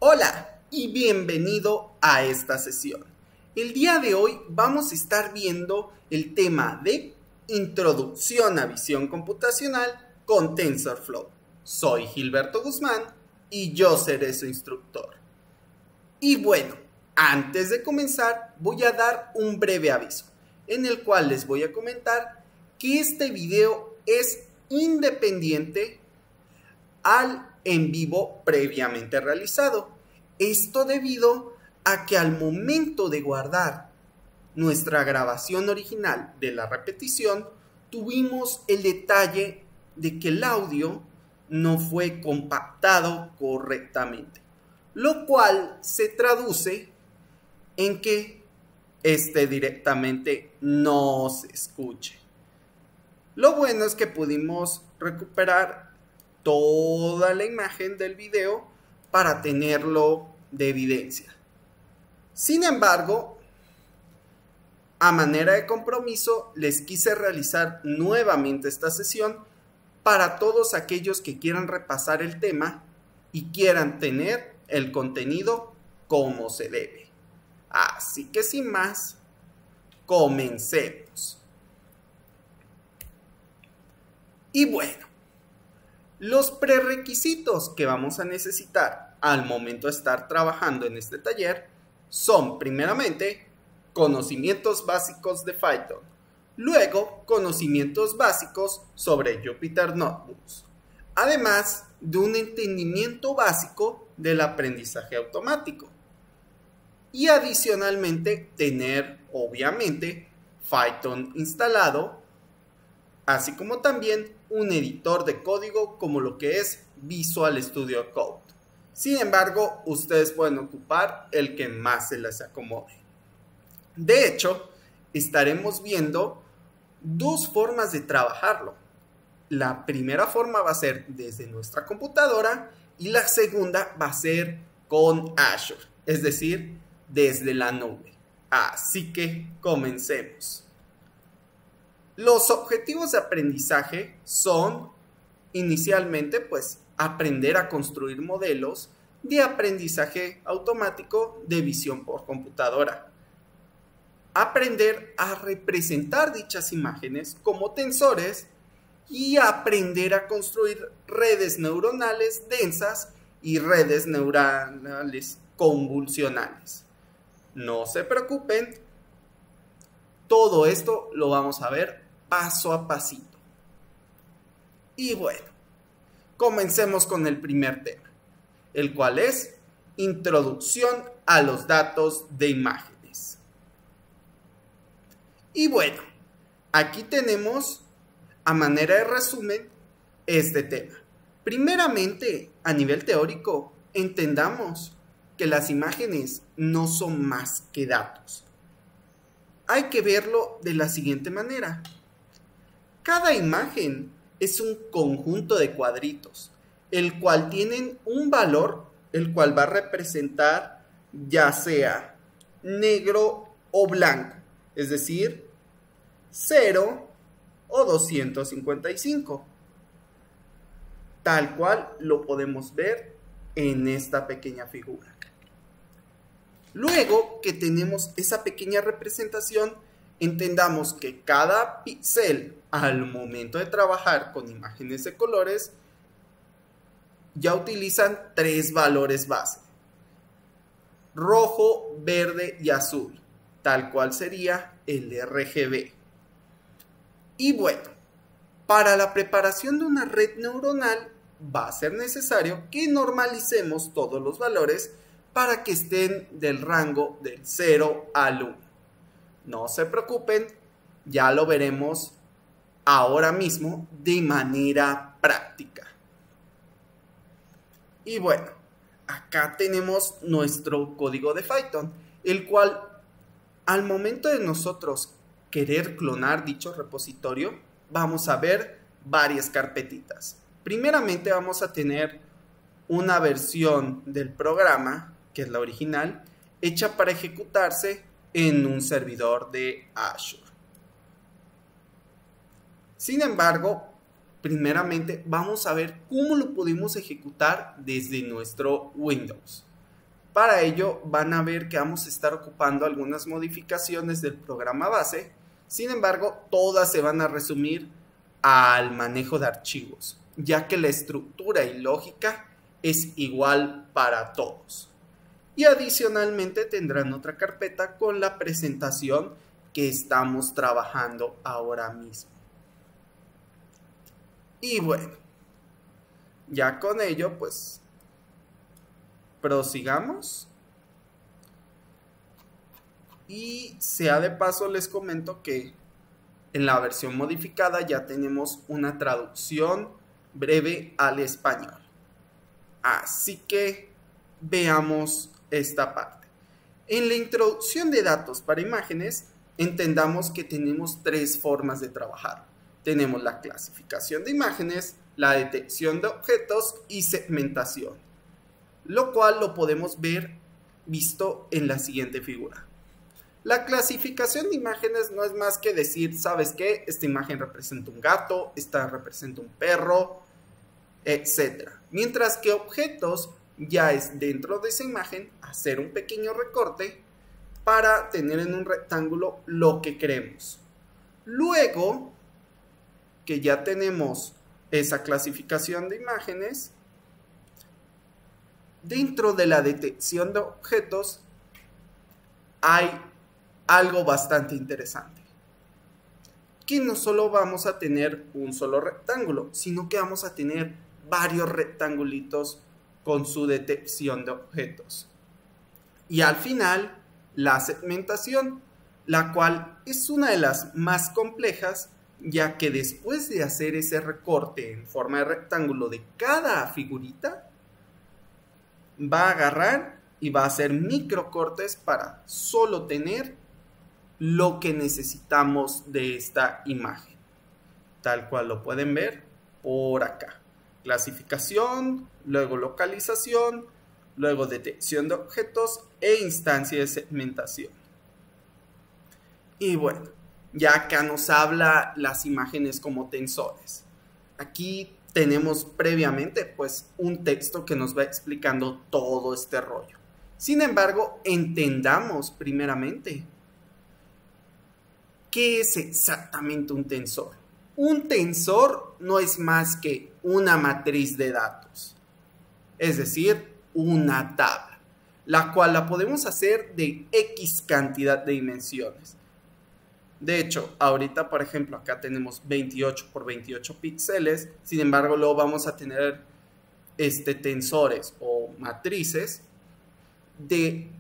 Hola y bienvenido a esta sesión. El día de hoy vamos a estar viendo el tema de Introducción a Visión Computacional con TensorFlow. Soy Gilberto Guzmán y yo seré su instructor. Y bueno, antes de comenzar voy a dar un breve aviso, en el cual les voy a comentar que este video es independiente al en vivo previamente realizado. Esto debido a que al momento de guardar nuestra grabación original de la repetición, tuvimos el detalle de que el audio no fue compactado correctamente, lo cual se traduce en que directamente no se escuche. Lo bueno es que pudimos recuperar toda la imagen del video para tenerlo de evidencia. Sin embargo, a manera de compromiso, les quise realizar nuevamente esta sesión para todos aquellos que quieran repasar el tema y quieran tener el contenido como se debe. Así que sin más, comencemos. Y bueno, los prerequisitos que vamos a necesitar al momento de estar trabajando en este taller son, primeramente, conocimientos básicos de Python, luego conocimientos básicos sobre Jupyter Notebooks, además de un entendimiento básico del aprendizaje automático y adicionalmente tener, obviamente, Python instalado, así como también un editor de código como lo que es Visual Studio Code. Sin embargo, ustedes pueden ocupar el que más se les acomode. De hecho, estaremos viendo dos formas de trabajarlo. La primera forma va a ser desde nuestra computadora y la segunda va a ser con Azure, es decir, desde la nube. Así que comencemos. Los objetivos de aprendizaje son, inicialmente, aprender a construir modelos de aprendizaje automático de visión por computadora. Aprender a representar dichas imágenes como tensores y aprender a construir redes neuronales densas y redes neuronales convolucionales. No se preocupen, todo esto lo vamos a ver paso a pasito. Y bueno, comencemos con el primer tema, el cual es Introducción a los datos de imágenes. Y bueno, aquí tenemos, a manera de resumen, este tema. Primeramente, a nivel teórico, entendamos que las imágenes no son más que datos. Hay que verlo de la siguiente manera. Cada imagen es un conjunto de cuadritos, el cual tienen un valor, el cual va a representar ya sea negro o blanco, es decir, 0 o 255, tal cual lo podemos ver en esta pequeña figura. Luego que tenemos esa pequeña representación, entendamos que cada píxel al momento de trabajar con imágenes de colores ya utilizan 3 valores base: rojo, verde y azul, tal cual sería el RGB. Y bueno, para la preparación de una red neuronal va a ser necesario que normalicemos todos los valores para que estén del rango del 0 al 1. No se preocupen, ya lo veremos ahora mismo de manera práctica. Y bueno, acá tenemos nuestro código de Python, el cual al momento de nosotros querer clonar dicho repositorio, vamos a ver varias carpetitas. Primeramente vamos a tener una versión del programa, que es la original, hecha para ejecutarse en un servidor de Azure. Sin embargo, primeramente vamos a ver cómo lo podemos ejecutar desde nuestro Windows. Para ello van a ver que vamos a estar ocupando algunas modificaciones del programa base. Sin embargo, todas se van a resumir al manejo de archivos, ya que la estructura y lógica es igual para todos. Y adicionalmente tendrán otra carpeta con la presentación que estamos trabajando ahora mismo. Y bueno, ya con ello pues prosigamos. Y sea de paso les comento que en la versión modificada ya tenemos una traducción breve al español. Así que veamos esta parte. En la introducción de datos para imágenes, entendamos que tenemos tres formas de trabajar. Tenemos la clasificación de imágenes, la detección de objetos y segmentación, lo cual lo podemos ver visto en la siguiente figura. La clasificación de imágenes no es más que decir, ¿sabes qué? Esta imagen representa un gato, esta representa un perro, etc. Mientras que objetos ya es dentro de esa imagen hacer un pequeño recorte para tener en un rectángulo lo que queremos. Luego que ya tenemos esa clasificación de imágenes, dentro de la detección de objetos hay algo bastante interesante, que no solo vamos a tener un solo rectángulo, sino que vamos a tener varios rectangulitos con su detección de objetos. Y al final, la segmentación, la cual es una de las más complejas, ya que después de hacer ese recorte en forma de rectángulo de cada figurita, va a agarrar y va a hacer microcortes para solo tener lo que necesitamos de esta imagen, tal cual lo pueden ver por acá. Clasificación, luego localización, luego detección de objetos e instancia de segmentación. Y bueno, ya acá nos habla las imágenes como tensores. Aquí tenemos previamente pues un texto que nos va explicando todo este rollo. Sin embargo, entendamos primeramente ¿qué es exactamente un tensor? Un tensor no es más que una matriz de datos, es decir, una tabla, la cual la podemos hacer de X cantidad de dimensiones. De hecho, ahorita, por ejemplo, acá tenemos 28 por 28 píxeles, sin embargo, luego vamos a tener tensores o matrices de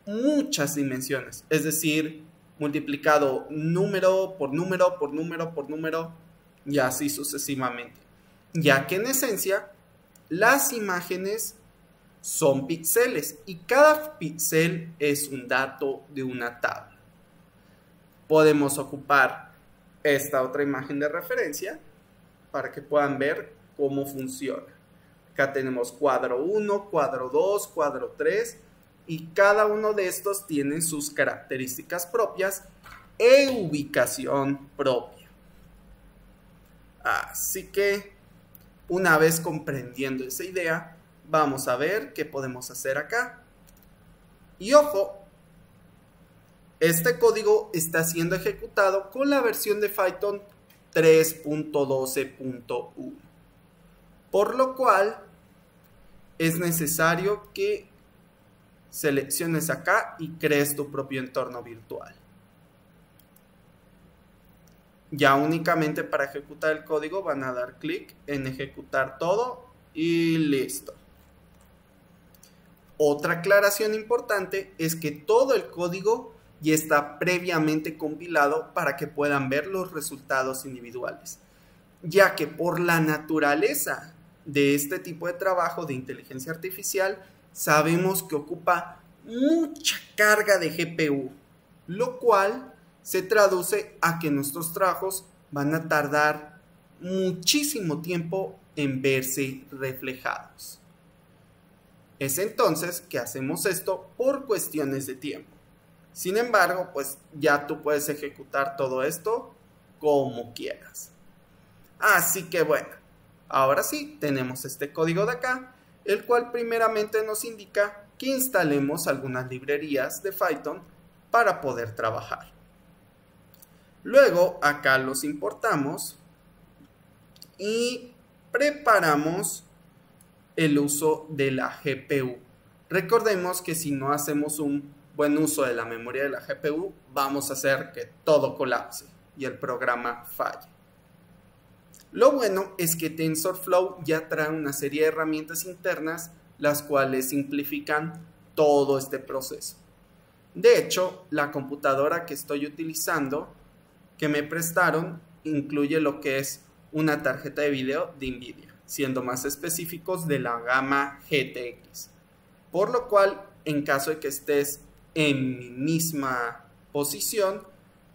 muchas dimensiones, es decir, multiplicado número por número por número por número y así sucesivamente, ya que en esencia las imágenes son píxeles y cada píxel es un dato de una tabla. Podemos ocupar esta otra imagen de referencia para que puedan ver cómo funciona. Acá tenemos cuadro 1, cuadro 2, cuadro 3 y cada uno de estos tiene sus características propias e ubicación propia. Así que una vez comprendiendo esa idea, vamos a ver qué podemos hacer acá. Y ojo, este código está siendo ejecutado con la versión de Python 3.12.1, por lo cual es necesario que selecciones acá y crees tu propio entorno virtual. Ya únicamente para ejecutar el código van a dar clic en ejecutar todo y listo. Otra aclaración importante es que todo el código ya está previamente compilado para que puedan ver los resultados individuales, ya que por la naturaleza de este tipo de trabajo de inteligencia artificial sabemos que ocupa mucha carga de GPU, lo cual se traduce a que nuestros trabajos van a tardar muchísimo tiempo en verse reflejados. Es entonces que hacemos esto por cuestiones de tiempo. Sin embargo, pues ya tú puedes ejecutar todo esto como quieras. Así que bueno, ahora sí tenemos este código de acá, el cual primeramente nos indica que instalemos algunas librerías de Python para poder trabajar. Luego acá los importamos y preparamos el uso de la GPU. Recordemos que si no hacemos un buen uso de la memoria de la GPU, vamos a hacer que todo colapse y el programa falle. Lo bueno es que TensorFlow ya trae una serie de herramientas internas las cuales simplifican todo este proceso. De hecho, la computadora que estoy utilizando, que me prestaron, incluye lo que es una tarjeta de video de NVIDIA, siendo más específicos de la gama GTX. Por lo cual, en caso de que estés en mi misma posición,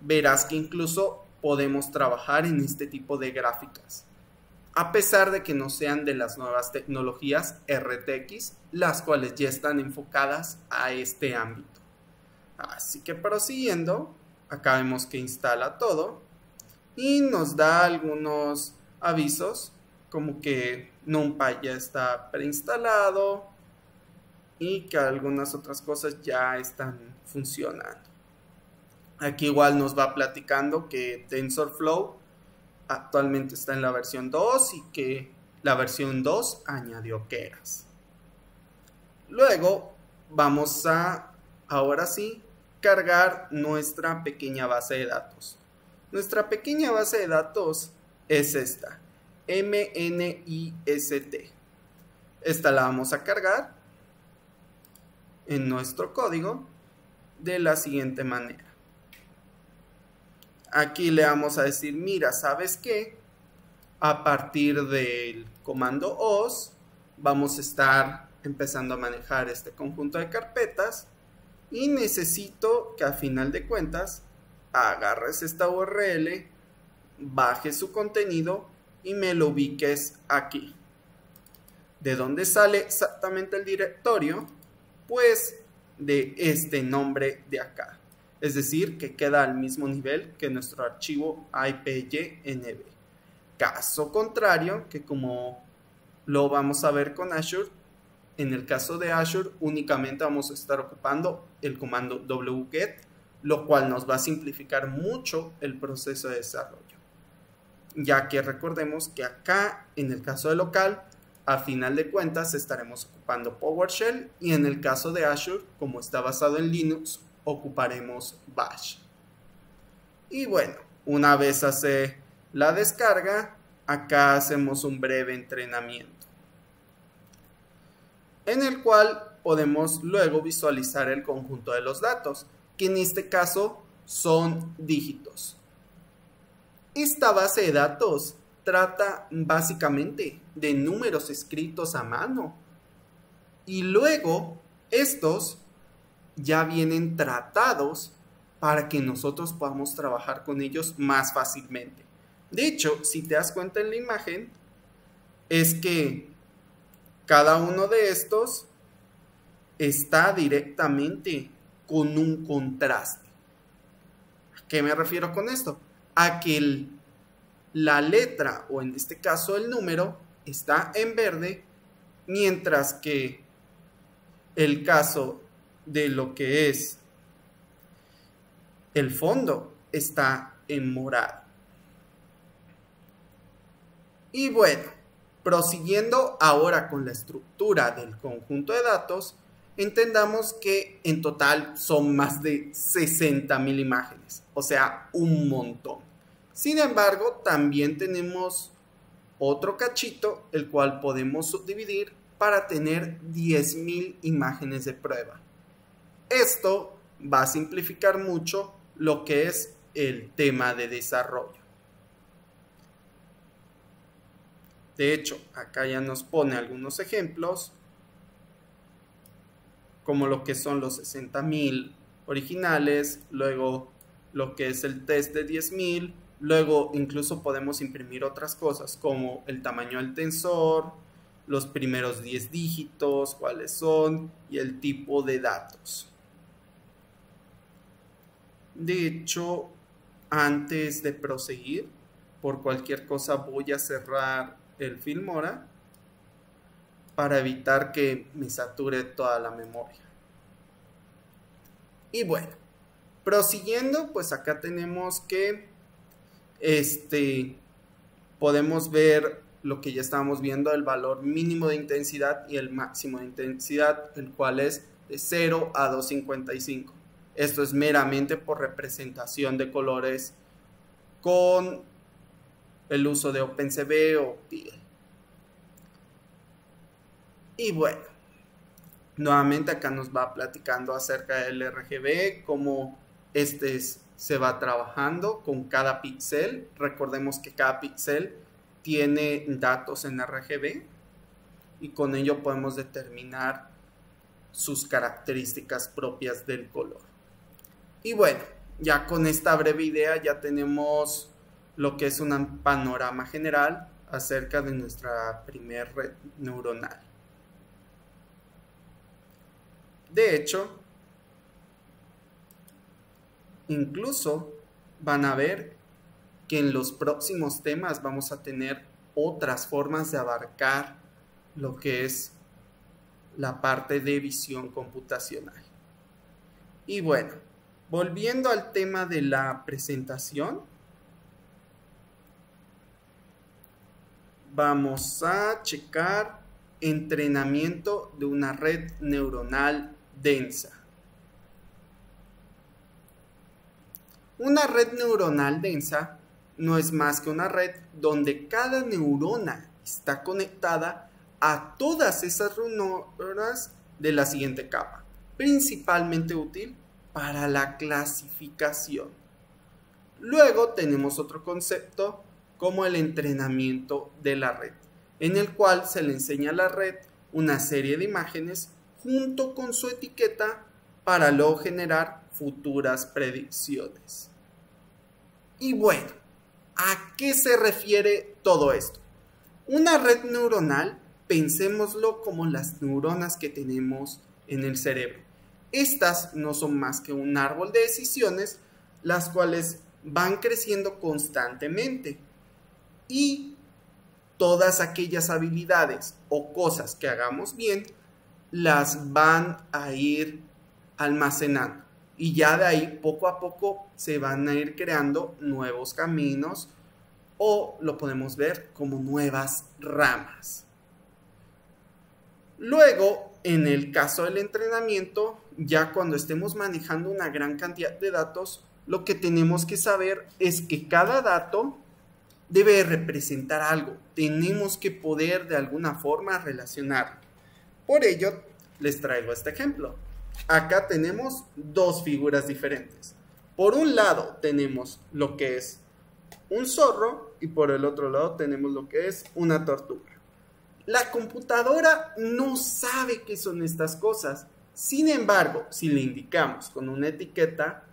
verás que incluso podemos trabajar en este tipo de gráficas, a pesar de que no sean de las nuevas tecnologías RTX, las cuales ya están enfocadas a este ámbito. Así que prosiguiendo, acá vemos que instala todo y nos da algunos avisos como que NumPy ya está preinstalado y que algunas otras cosas ya están funcionando. Aquí igual nos va platicando que TensorFlow actualmente está en la versión 2 y que la versión 2 añadió keras. Luego vamos a, ahora sí, cargar nuestra pequeña base de datos. Nuestra pequeña base de datos es esta, MNIST. Esta la vamos a cargar en nuestro código de la siguiente manera. Aquí le vamos a decir, mira, ¿sabes qué? A partir del comando os vamos a estar empezando a manejar este conjunto de carpetas y necesito que a final de cuentas agarres esta URL, bajes su contenido y me lo ubiques aquí. ¿De dónde sale exactamente el directorio? Pues de este nombre de acá. Es decir, que queda al mismo nivel que nuestro archivo IPYNB. Caso contrario, que como lo vamos a ver con Azure, en el caso de Azure únicamente vamos a estar ocupando el comando wget, lo cual nos va a simplificar mucho el proceso de desarrollo. Ya que recordemos que acá, en el caso de local, a final de cuentas estaremos ocupando PowerShell y en el caso de Azure, como está basado en Linux, ocuparemos Bash. Y bueno, una vez hace la descarga, acá hacemos un breve entrenamiento, en el cual podemos luego visualizar el conjunto de los datos, que en este caso son dígitos. Esta base de datos trata básicamente de números escritos a mano y luego estos ya vienen tratados para que nosotros podamos trabajar con ellos más fácilmente. De hecho, si te das cuenta en la imagen, es que cada uno de estos está directamente con un contraste. ¿A qué me refiero con esto? A que la letra, o en este caso el número, está en verde, mientras que el caso de lo que es el fondo está en morado. Y bueno, prosiguiendo ahora con la estructura del conjunto de datos, entendamos que en total son más de 60,000 imágenes, o sea, un montón. Sin embargo, también tenemos otro cachito, el cual podemos subdividir para tener 10,000 imágenes de prueba. Esto va a simplificar mucho lo que es el tema de desarrollo. De hecho, acá ya nos pone algunos ejemplos, como lo que son los 60,000 originales, luego lo que es el test de 10,000, luego incluso podemos imprimir otras cosas como el tamaño del tensor, los primeros 10 dígitos, cuáles son, y el tipo de datos. De hecho, antes de proseguir, por cualquier cosa voy a cerrar el Filmora para evitar que me sature toda la memoria. Y bueno, prosiguiendo, pues acá tenemos que podemos ver lo que ya estábamos viendo, el valor mínimo de intensidad y el máximo de intensidad, el cual es de 0 a 255. Esto es meramente por representación de colores con el uso de OpenCV o PIE. Y bueno, nuevamente acá nos va platicando acerca del RGB, cómo se va trabajando con cada píxel. Recordemos que cada píxel tiene datos en RGB y con ello podemos determinar sus características propias del color. Y bueno, ya con esta breve idea ya tenemos lo que es un panorama general acerca de nuestra primer red neuronal. De hecho, incluso van a ver que en los próximos temas vamos a tener otras formas de abarcar lo que es la parte de visión computacional. Y bueno, volviendo al tema de la presentación, vamos a checar entrenamiento de una red neuronal densa. Una red neuronal densa no es más que una red donde cada neurona está conectada a todas esas neuronas de la siguiente capa, principalmente útil para la clasificación. Luego tenemos otro concepto como el entrenamiento de la red, en el cual se le enseña a la red una serie de imágenes junto con su etiqueta para luego generar futuras predicciones. Y bueno, ¿a qué se refiere todo esto? Una red neuronal, pensémoslo como las neuronas que tenemos en el cerebro. Estas no son más que un árbol de decisiones, las cuales van creciendo constantemente. Y todas aquellas habilidades o cosas que hagamos bien, las van a ir almacenando. Y ya de ahí, poco a poco, se van a ir creando nuevos caminos o lo podemos ver como nuevas ramas. Luego, en el caso del entrenamiento, ya cuando estemos manejando una gran cantidad de datos, lo que tenemos que saber es que cada dato debe representar algo. Tenemos que poder de alguna forma relacionarlo. Por ello, les traigo este ejemplo. Acá tenemos dos figuras diferentes. Por un lado tenemos lo que es un zorro y por el otro lado tenemos lo que es una tortuga. La computadora no sabe qué son estas cosas. Sin embargo, si le indicamos con una etiqueta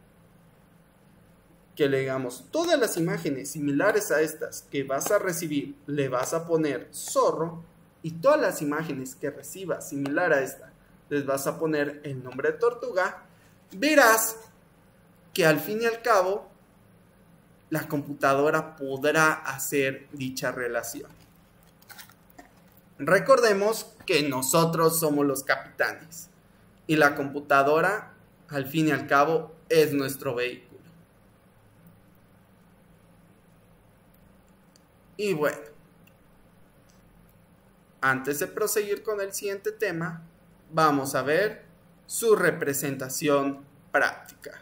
que le digamos todas las imágenes similares a estas que vas a recibir, le vas a poner zorro, y todas las imágenes que reciba similar a esta les vas a poner el nombre de tortuga, verás que al fin y al cabo la computadora podrá hacer dicha relación. Recordemos que nosotros somos los capitanes y la computadora al fin y al cabo es nuestro vehículo. Y bueno, antes de proseguir con el siguiente tema, vamos a ver su representación práctica.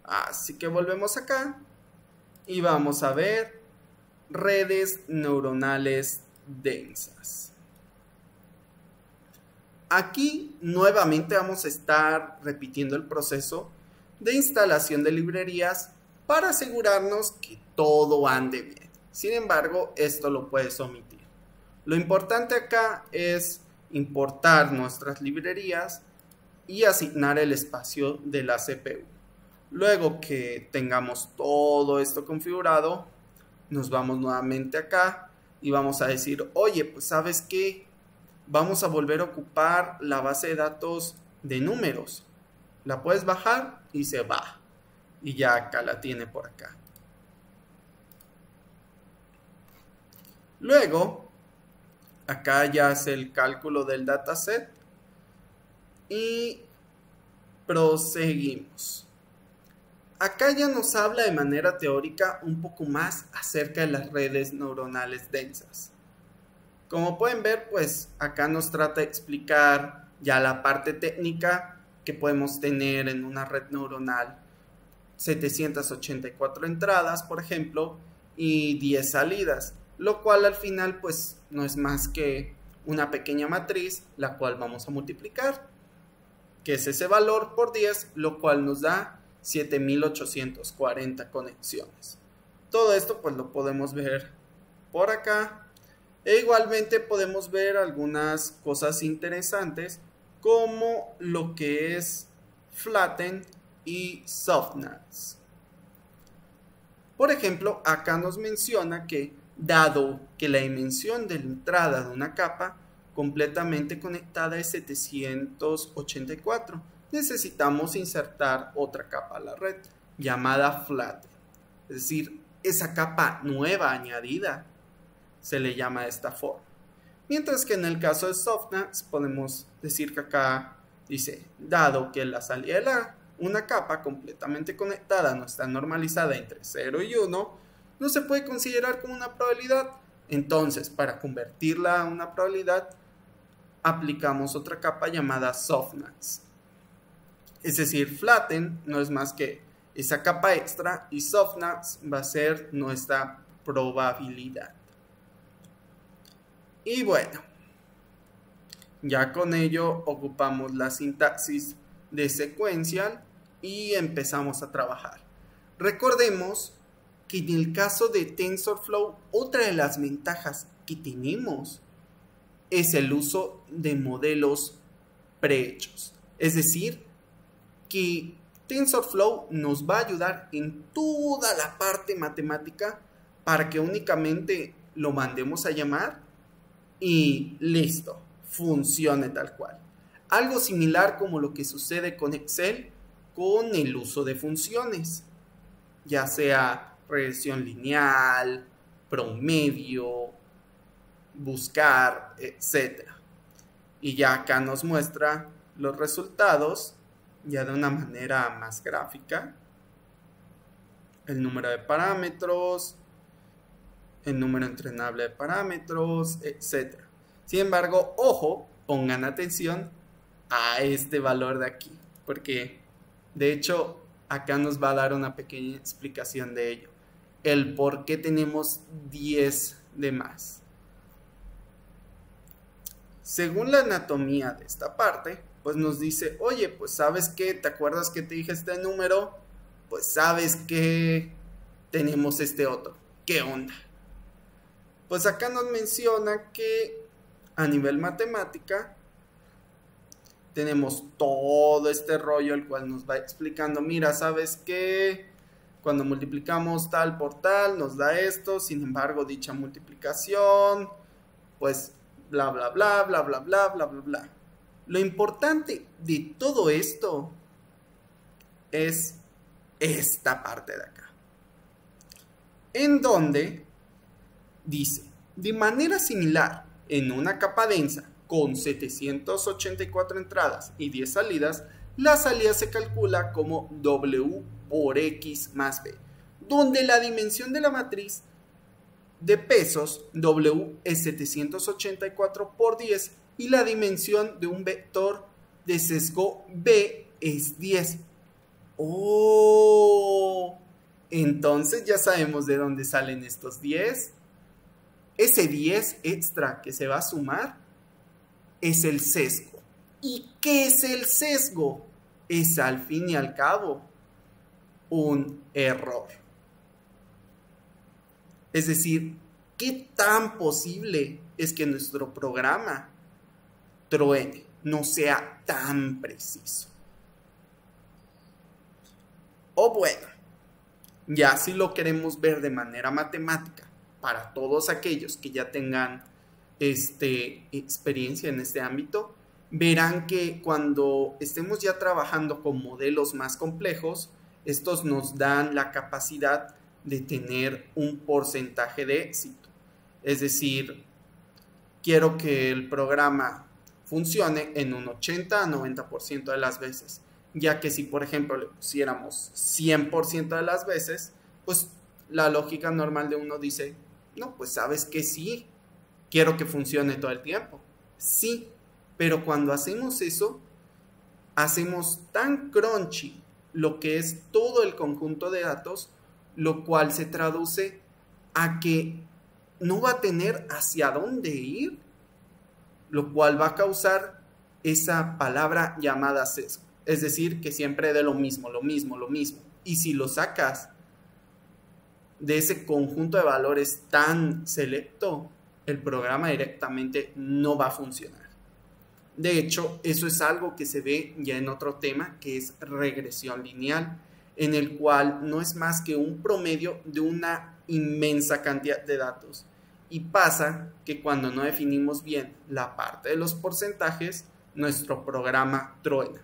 Así que volvemos acá y vamos a ver redes neuronales densas. Aquí nuevamente vamos a estar repitiendo el proceso de instalación de librerías para asegurarnos que todo ande bien. Sin embargo, esto lo puedes omitir. Lo importante acá es importar nuestras librerías y asignar el espacio de la CPU. Luego que tengamos todo esto configurado, nos vamos nuevamente acá y vamos a decir, oye, pues ¿sabes qué? Vamos a volver a ocupar la base de datos de números. La puedes bajar y se va. Y ya acá la tiene por acá. Luego, Acá ya hace el cálculo del dataset y proseguimos. Acá ya nos habla de manera teórica un poco más acerca de las redes neuronales densas. Como pueden ver, pues acá nos trata de explicar ya la parte técnica que podemos tener en una red neuronal. 784 entradas, por ejemplo, y 10 salidas, lo cual al final pues no es más que una pequeña matriz, la cual vamos a multiplicar, que es ese valor por 10, lo cual nos da 7840 conexiones. Todo esto pues lo podemos ver por acá. E igualmente podemos ver algunas cosas interesantes como lo que es flatten y softness. Por ejemplo, acá nos menciona que dado que la dimensión de la entrada de una capa completamente conectada es 784, necesitamos insertar otra capa a la red llamada flatten, es decir, esa capa nueva añadida se le llama de esta forma. Mientras que en el caso de softness podemos decir que acá dice, dado que la salida de una capa completamente conectada no está normalizada entre 0 y 1, no se puede considerar como una probabilidad. Entonces, para convertirla a una probabilidad, aplicamos otra capa llamada softness. Es decir, flatten no es más que esa capa extra y softness va a ser nuestra probabilidad. Y bueno, ya con ello ocupamos la sintaxis de sequential y empezamos a trabajar. Recordemos que en el caso de TensorFlow, otra de las ventajas que tenemos es el uso de modelos prehechos. Es decir, que TensorFlow nos va a ayudar en toda la parte matemática para que únicamente lo mandemos a llamar y listo, funcione tal cual. Algo similar como lo que sucede con Excel con el uso de funciones, ya sea regresión lineal, promedio, buscar, etc. Y ya acá nos muestra los resultados ya de una manera más gráfica, el número de parámetros, el número entrenable de parámetros, etc. Sin embargo, ojo, pongan atención a este valor de aquí, porque de hecho acá nos va a dar una pequeña explicación de ello, el por qué tenemos 10 de más. Según la anatomía de esta parte, pues nos dice, oye, pues ¿sabes qué? ¿Te acuerdas que te dije este número? Pues ¿sabes que tenemos este otro? ¿Qué onda? Pues acá nos menciona que a nivel matemática tenemos todo este rollo el cual nos va explicando, mira, ¿sabes qué? Cuando multiplicamos tal por tal nos da esto, sin embargo dicha multiplicación, pues bla bla bla bla bla bla bla bla bla. Lo importante de todo esto es esta parte de acá, en donde dice, de manera similar, en una capa densa con 784 entradas y 10 salidas, la salida se calcula como W por X más B, donde la dimensión de la matriz de pesos W es 784 por 10 y la dimensión de un vector de sesgo B es 10. ¡Oh! Entonces ya sabemos de dónde salen estos 10. Ese 10 extra que se va a sumar es el sesgo. ¿Y qué es el sesgo? Es al fin y al cabo un error. Es decir, ¿qué tan posible es que nuestro programa truene, no sea tan preciso? O bueno, ya si lo queremos ver de manera matemática, para todos aquellos que ya tengan experiencia en este ámbito, verán que cuando estemos ya trabajando con modelos más complejos, estos nos dan la capacidad de tener un porcentaje de éxito. Es decir, quiero que el programa funcione en un 80 a 90% de las veces, ya que si por ejemplo le pusiéramos 100% de las veces, pues la lógica normal de uno dice, no, pues sabes que sí, quiero que funcione todo el tiempo. Sí, pero cuando hacemos eso, hacemos tan crunchy lo que es todo el conjunto de datos, lo cual se traduce a que no va a tener hacia dónde ir, lo cual va a causar esa palabra llamada sesgo. Es decir, que siempre de lo mismo, lo mismo, lo mismo. Y si lo sacas de ese conjunto de valores tan selecto, el programa directamente no va a funcionar. De hecho, eso es algo que se ve ya en otro tema, que es regresión lineal, en el cual no es más que un promedio de una inmensa cantidad de datos. Y pasa que cuando no definimos bien la parte de los porcentajes, nuestro programa truena.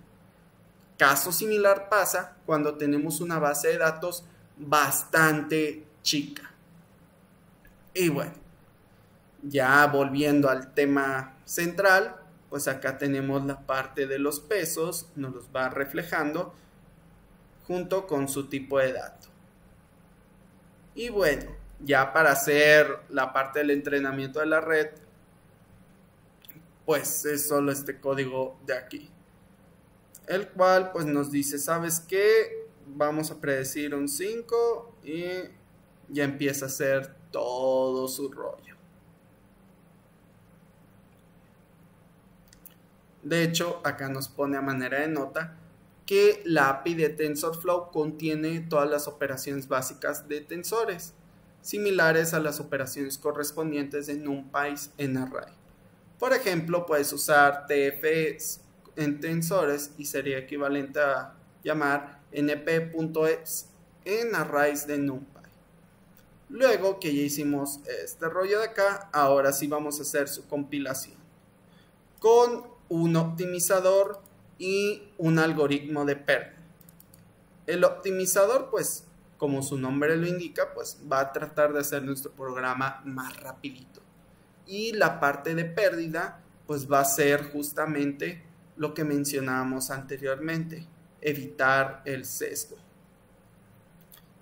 Caso similar pasa cuando tenemos una base de datos bastante chica. Y bueno, ya volviendo al tema central, pues acá tenemos la parte de los pesos, nos los va reflejando junto con su tipo de dato. Y bueno, ya para hacer la parte del entrenamiento de la red, pues es solo este código de aquí, el cual pues nos dice, ¿sabes qué? Vamos a predecir un 5 y ya empieza a hacer todo su rollo. De hecho, acá nos pone a manera de nota que la API de TensorFlow contiene todas las operaciones básicas de tensores, similares a las operaciones correspondientes de NumPy en array. Por ejemplo, puedes usar TF en tensores y sería equivalente a llamar np.ex en arrays de NumPy. Luego que ya hicimos este rollo de acá, ahora sí vamos a hacer su compilación con un optimizador y un algoritmo de pérdida. El optimizador, pues, como su nombre lo indica, pues va a tratar de hacer nuestro programa más rapidito. Y la parte de pérdida, pues va a ser justamente lo que mencionábamos anteriormente, evitar el sesgo.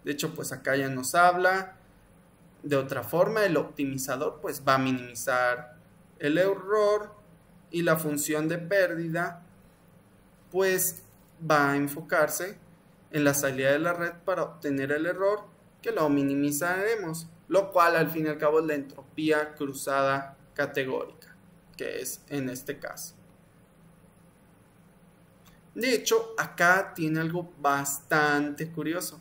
De hecho, pues acá ya nos habla de otra forma. El optimizador, pues va a minimizar el error y la función de pérdida, pues va a enfocarse en la salida de la red para obtener el error, que lo minimizaremos, lo cual al fin y al cabo es la entropía cruzada categórica, que es en este caso. De hecho, acá tiene algo bastante curioso.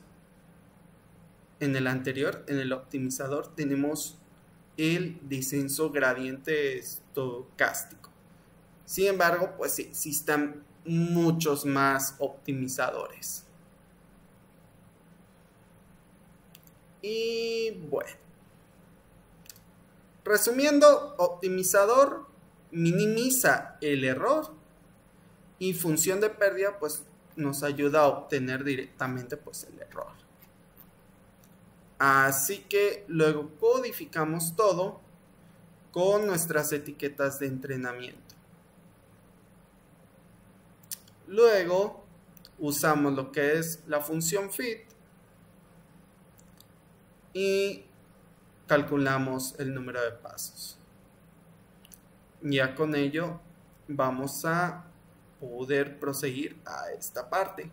En el anterior, en el optimizador, tenemos el descenso gradiente estocástico. Sin embargo, pues sí, existen muchos más optimizadores. Y bueno, resumiendo, optimizador minimiza el error y función de pérdida pues nos ayuda a obtener directamente pues el error. Así que luego codificamos todo con nuestras etiquetas de entrenamiento. Luego usamos lo que es la función fit y calculamos el número de pasos. Ya con ello vamos a poder proseguir a esta parte,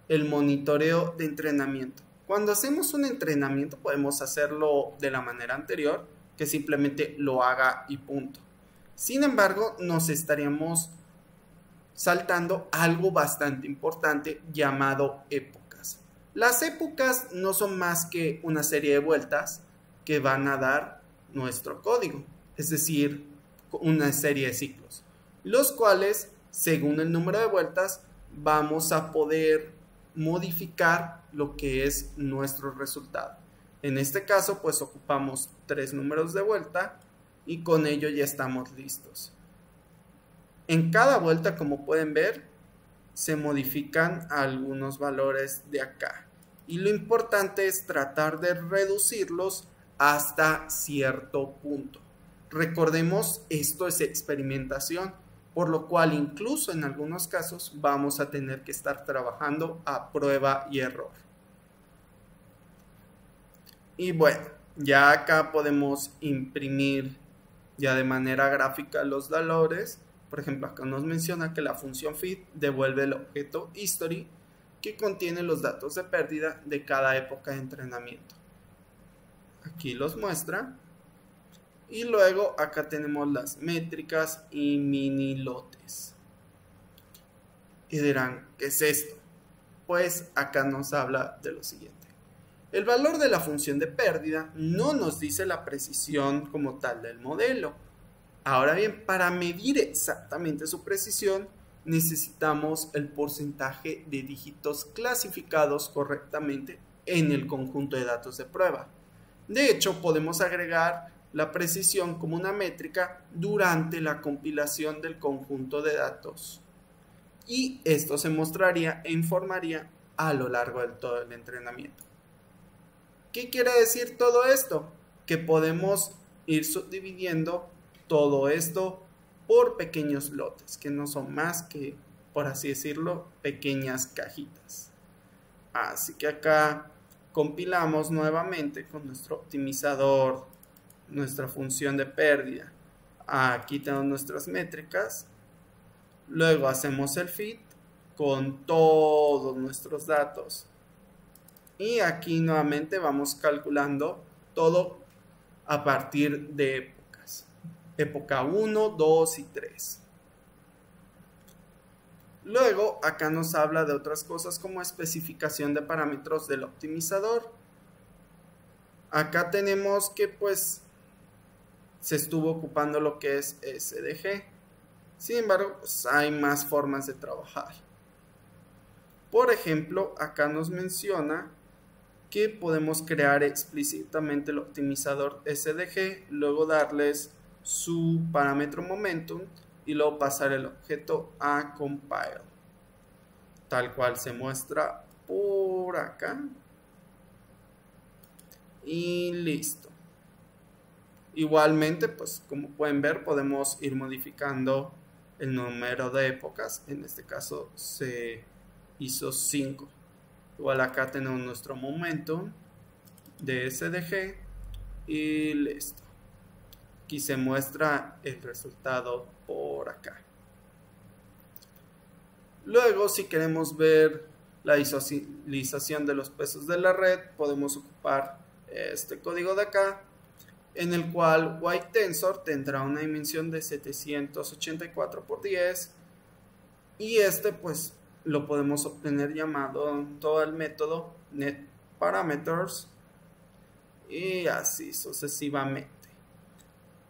el monitoreo de entrenamiento. Cuando hacemos un entrenamiento podemos hacerlo de la manera anterior, que simplemente lo haga y punto. Sin embargo, nos estaríamos saltando algo bastante importante llamado épocas. Las épocas no son más que una serie de vueltas que van a dar nuestro código, es decir, una serie de ciclos, los cuales, según el número de vueltas, vamos a poder modificar lo que es nuestro resultado. En este caso, pues ocupamos 3 números de vuelta y con ello ya estamos listos. En cada vuelta, como pueden ver, se modifican algunos valores de acá. Y lo importante es tratar de reducirlos hasta cierto punto. recordemos, esto es experimentación, por lo cual incluso en algunos casos vamos a tener que estar trabajando a prueba y error. Y bueno, ya acá podemos imprimir ya de manera gráfica los valores. Por ejemplo, acá nos menciona que la función feed devuelve el objeto history que contiene los datos de pérdida de cada época de entrenamiento. Aquí los muestra. Y luego acá tenemos las métricas y mini lotes. Y dirán, ¿qué es esto? Pues acá nos habla de lo siguiente. El valor de la función de pérdida no nos dice la precisión como tal del modelo. Ahora bien, para medir exactamente su precisión, necesitamos el porcentaje de dígitos clasificados correctamente en el conjunto de datos de prueba. De hecho, podemos agregar la precisión como una métrica durante la compilación del conjunto de datos. Y esto se mostraría e informaría a lo largo de todo el entrenamiento. ¿Qué quiere decir todo esto? Que podemos ir subdividiendo todo esto por pequeños lotes, que no son más que, por así decirlo, pequeñas cajitas. Así que acá compilamos nuevamente con nuestro optimizador, nuestra función de pérdida. Aquí tenemos nuestras métricas. Luego hacemos el feed con todos nuestros datos. Y aquí nuevamente vamos calculando todo a partir de épocas. Época 1, 2 y 3. Luego acá nos habla de otras cosas como especificación de parámetros del optimizador. Acá tenemos que pues se estuvo ocupando lo que es SDG. Sin embargo, pues, hay más formas de trabajar. Por ejemplo, acá nos menciona que podemos crear explícitamente el optimizador SDG, luego darles su parámetro momentum y luego pasar el objeto a compile, tal cual se muestra por acá. Y listo. Igualmente, pues como pueden ver, podemos ir modificando el número de épocas. En este caso se hizo 5. Igual acá tenemos nuestro momentum de SDG y listo. Aquí se muestra el resultado por acá. Luego, si queremos ver la isocialización de los pesos de la red, podemos ocupar este código de acá, en el cual YTensor tendrá una dimensión de 784 por 10 y este pues lo podemos obtener llamado todo el método netParameters y así sucesivamente.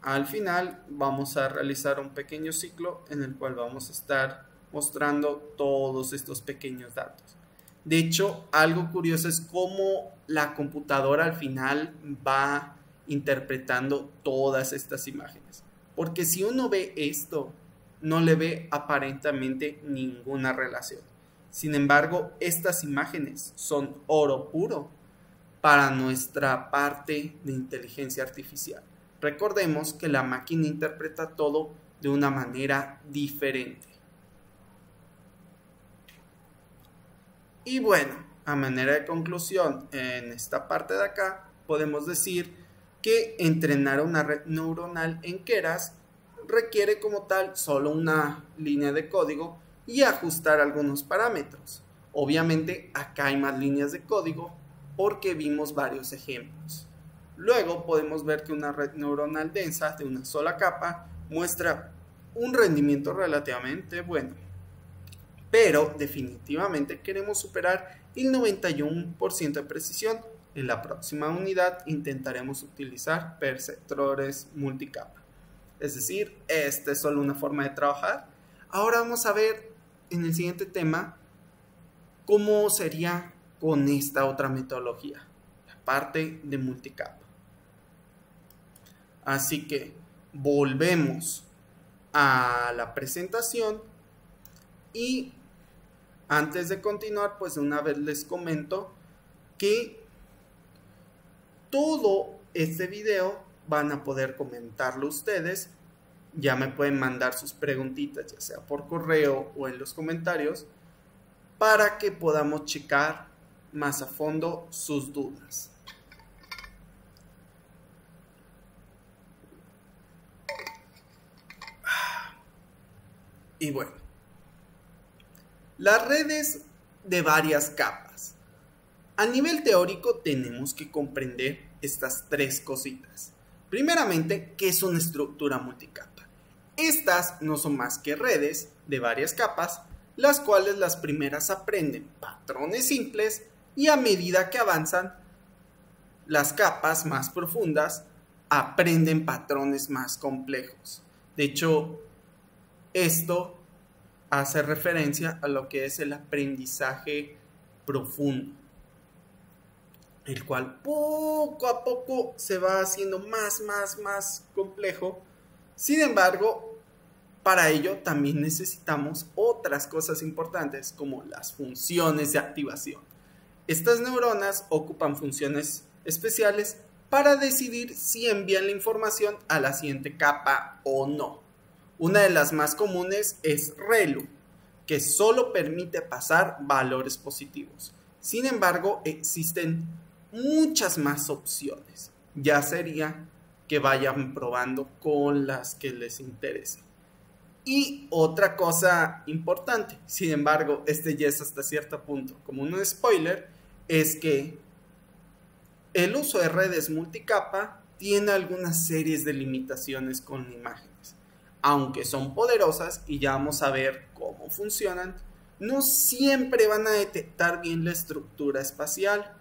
Al final vamos a realizar un pequeño ciclo en el cual vamos a estar mostrando todos estos pequeños datos. De hecho, algo curioso es cómo la computadora al final va interpretando todas estas imágenes. Porque si uno ve esto, no le ve aparentemente ninguna relación. Sin embargo, estas imágenes son oro puro para nuestra parte de inteligencia artificial. Recordemos que la máquina interpreta todo de una manera diferente. Y bueno, a manera de conclusión, en esta parte de acá, podemos decir que entrenar una red neuronal en Keras requiere como tal solo una línea de código y ajustar algunos parámetros. Obviamente acá hay más líneas de código porque vimos varios ejemplos. Luego podemos ver que una red neuronal densa de una sola capa muestra un rendimiento relativamente bueno. Pero definitivamente queremos superar el 91% de precisión. En la próxima unidad intentaremos utilizar perceptores multicapa. Es decir, esta es solo una forma de trabajar. Ahora vamos a ver en el siguiente tema cómo sería con esta otra metodología, la parte de multicapa. Así que volvemos a la presentación y antes de continuar, pues de una vez les comento que todo este video van a poder comentarlo ustedes. Ya me pueden mandar sus preguntitas, ya sea por correo o en los comentarios, para que podamos checar más a fondo sus dudas. Y bueno, las redes de varias capas. A nivel teórico tenemos que comprender estas tres cositas. Primeramente, ¿qué es una estructura multicapa? Estas no son más que redes de varias capas, las cuales las primeras aprenden patrones simples y a medida que avanzan las capas más profundas aprenden patrones más complejos. De hecho, esto hace referencia a lo que es el aprendizaje profundo, el cual poco a poco se va haciendo más complejo. Sin embargo, para ello también necesitamos otras cosas importantes como las funciones de activación. Estas neuronas ocupan funciones especiales para decidir si envían la información a la siguiente capa o no. Una de las más comunes es ReLU, que solo permite pasar valores positivos. Sin embargo, existen muchas más opciones. Ya sería que vayan probando con las que les interese. Y otra cosa importante, sin embargo, este ya es hasta cierto punto como un spoiler, es que el uso de redes multicapa tiene algunas series de limitaciones con imágenes. Aunque son poderosas y ya vamos a ver cómo funcionan, no siempre van a detectar bien la estructura espacial,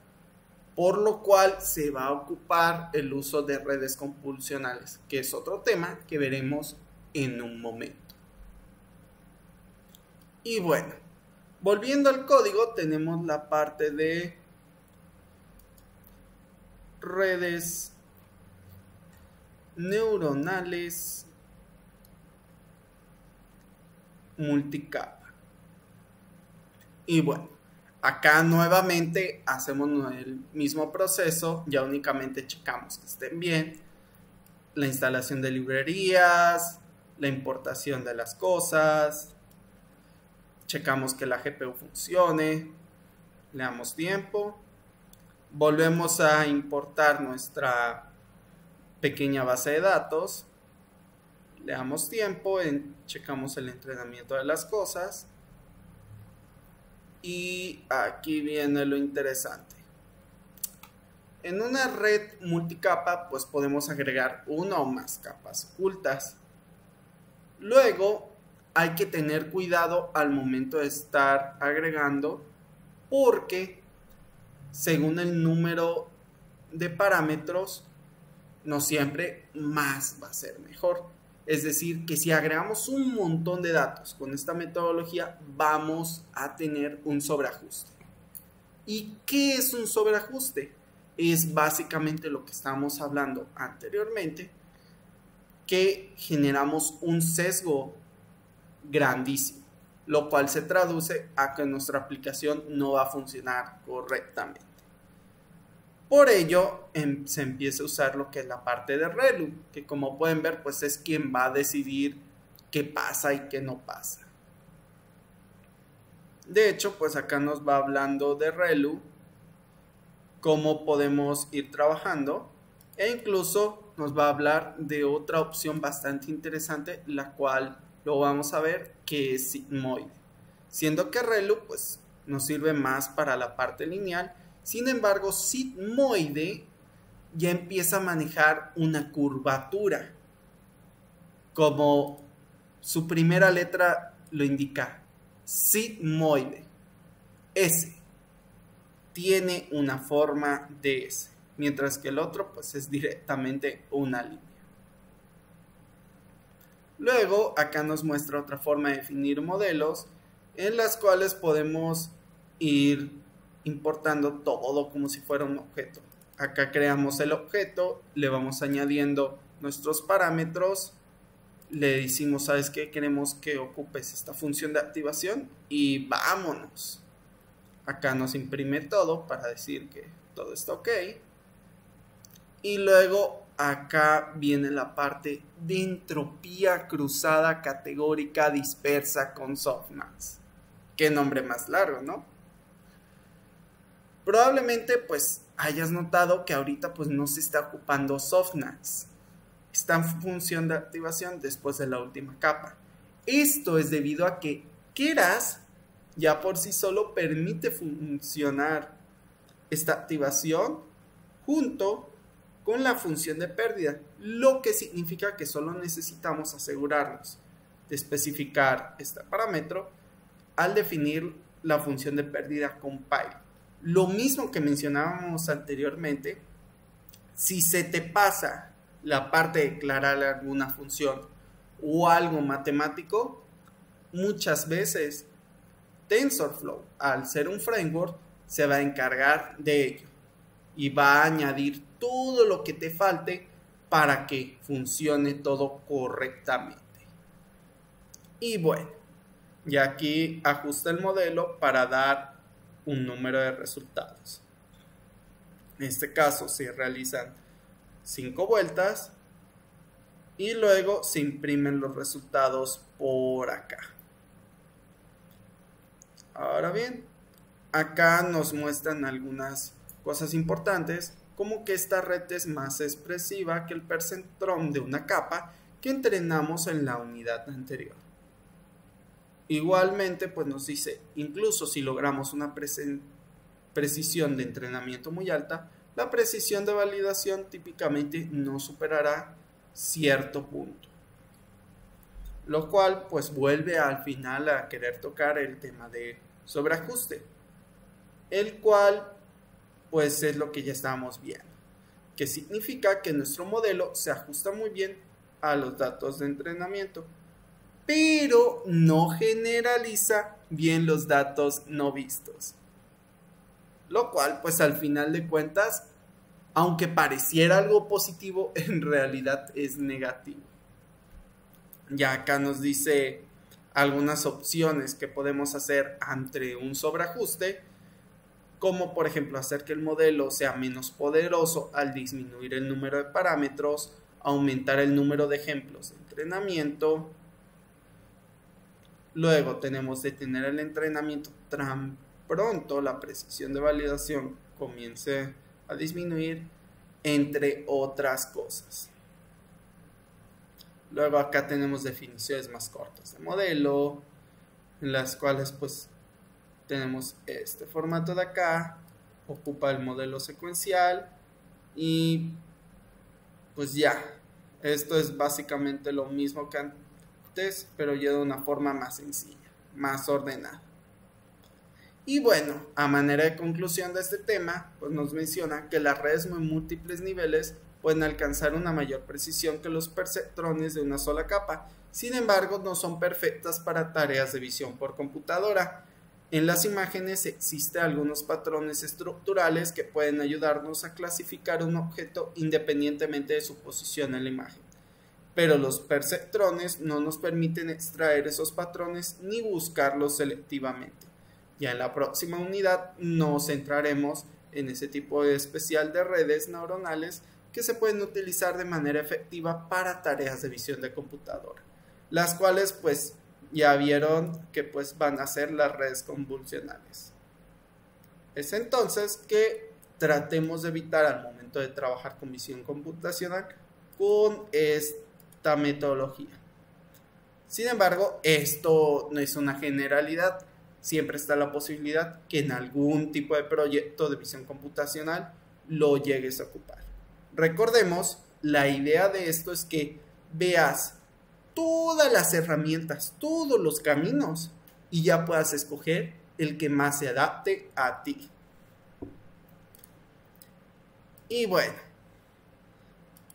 por lo cual se va a ocupar el uso de redes computacionales, que es otro tema que veremos en un momento. Y bueno, volviendo al código, tenemos la parte de redes neuronales multicapa. Y bueno, acá nuevamente hacemos el mismo proceso, ya únicamente checamos que estén bien, la instalación de librerías, la importación de las cosas, checamos que la GPU funcione, le damos tiempo, volvemos a importar nuestra pequeña base de datos, le damos tiempo, checamos el entrenamiento de las cosas y aquí viene lo interesante. En una red multicapa pues podemos agregar una o más capas ocultas. Luego hay que tener cuidado al momento de estar agregando, porque según el número de parámetros no siempre más va a ser mejor. Es decir, que si agregamos un montón de datos con esta metodología, vamos a tener un sobreajuste. ¿Y qué es un sobreajuste? Es básicamente lo que estábamos hablando anteriormente, que generamos un sesgo grandísimo, lo cual se traduce a que nuestra aplicación no va a funcionar correctamente. Por ello, se empieza a usar lo que es la parte de ReLU, que como pueden ver, pues es quien va a decidir qué pasa y qué no pasa. De hecho, pues acá nos va hablando de ReLU, cómo podemos ir trabajando, e incluso nos va a hablar de otra opción bastante interesante, la cual lo vamos a ver, que es sigmoide. Siendo que ReLU, pues, nos sirve más para la parte lineal. Sin embargo, sigmoide ya empieza a manejar una curvatura, como su primera letra lo indica, sigmoide. S tiene una forma de S, mientras que el otro pues es directamente una línea. Luego acá nos muestra otra forma de definir modelos, en las cuales podemos ir importando todo como si fuera un objeto. Acá creamos el objeto, le vamos añadiendo nuestros parámetros, le decimos, ¿sabes qué? Queremos que ocupes esta función de activación y vámonos. Acá nos imprime todo para decir que todo está ok. Y luego acá viene la parte de entropía cruzada categórica dispersa con softmax. Qué nombre más largo, ¿no? Probablemente pues hayas notado que ahorita pues no se está ocupando softmax. Está en función de activación después de la última capa. Esto es debido a que Keras ya por sí solo permite funcionar esta activación junto con la función de pérdida, lo que significa que solo necesitamos asegurarnos de especificar este parámetro al definir la función de pérdida compile. Lo mismo que mencionábamos anteriormente, si se te pasa la parte de declarar alguna función o algo matemático, muchas veces TensorFlow, al ser un framework, se va a encargar de ello y va a añadir todo lo que te falte para que funcione todo correctamente. Y bueno, y aquí ajusta el modelo para dar un número de resultados. En este caso se realizan 5 vueltas y luego se imprimen los resultados por acá. Ahora bien, acá nos muestran algunas cosas importantes, como que esta red es más expresiva que el percentrón de una capa que entrenamos en la unidad anterior. Igualmente, pues nos dice, incluso si logramos una precisión de entrenamiento muy alta, la precisión de validación típicamente no superará cierto punto. Lo cual pues vuelve al final a querer tocar el tema de sobreajuste, el cual pues es lo que ya estábamos viendo, que significa que nuestro modelo se ajusta muy bien a los datos de entrenamiento, pero no generaliza bien los datos no vistos. Lo cual, pues al final de cuentas, aunque pareciera algo positivo, en realidad es negativo. Ya acá nos dice algunas opciones que podemos hacer ante un sobreajuste, como por ejemplo hacer que el modelo sea menos poderoso al disminuir el número de parámetros, aumentar el número de ejemplos de entrenamiento. Luego tenemos detener el entrenamiento tan pronto la precisión de validación comience a disminuir, entre otras cosas. Luego acá tenemos definiciones más cortas de modelo, en las cuales pues tenemos este formato de acá, ocupa el modelo secuencial y pues ya, esto es básicamente lo mismo que antes, pero ya de una forma más sencilla, más ordenada. Y bueno, a manera de conclusión de este tema, pues nos menciona que las redes de múltiples niveles pueden alcanzar una mayor precisión que los perceptrones de una sola capa. Sin embargo, no son perfectas para tareas de visión por computadora. En las imágenes existen algunos patrones estructurales que pueden ayudarnos a clasificar un objeto independientemente de su posición en la imagen. Pero los perceptrones no nos permiten extraer esos patrones ni buscarlos selectivamente. Ya en la próxima unidad nos centraremos en ese tipo de especial de redes neuronales que se pueden utilizar de manera efectiva para tareas de visión de computadora, las cuales pues ya vieron que pues van a ser las redes convolucionales. Es entonces que tratemos de evitar al momento de trabajar con visión computacional con esta metodología. Sin embargo, esto no es una generalidad. Siempre está la posibilidad que en algún tipo de proyecto de visión computacional lo llegues a ocupar. Recordemos, la idea de esto es que veas todas las herramientas, todos los caminos y ya puedas escoger el que más se adapte a ti. Y bueno,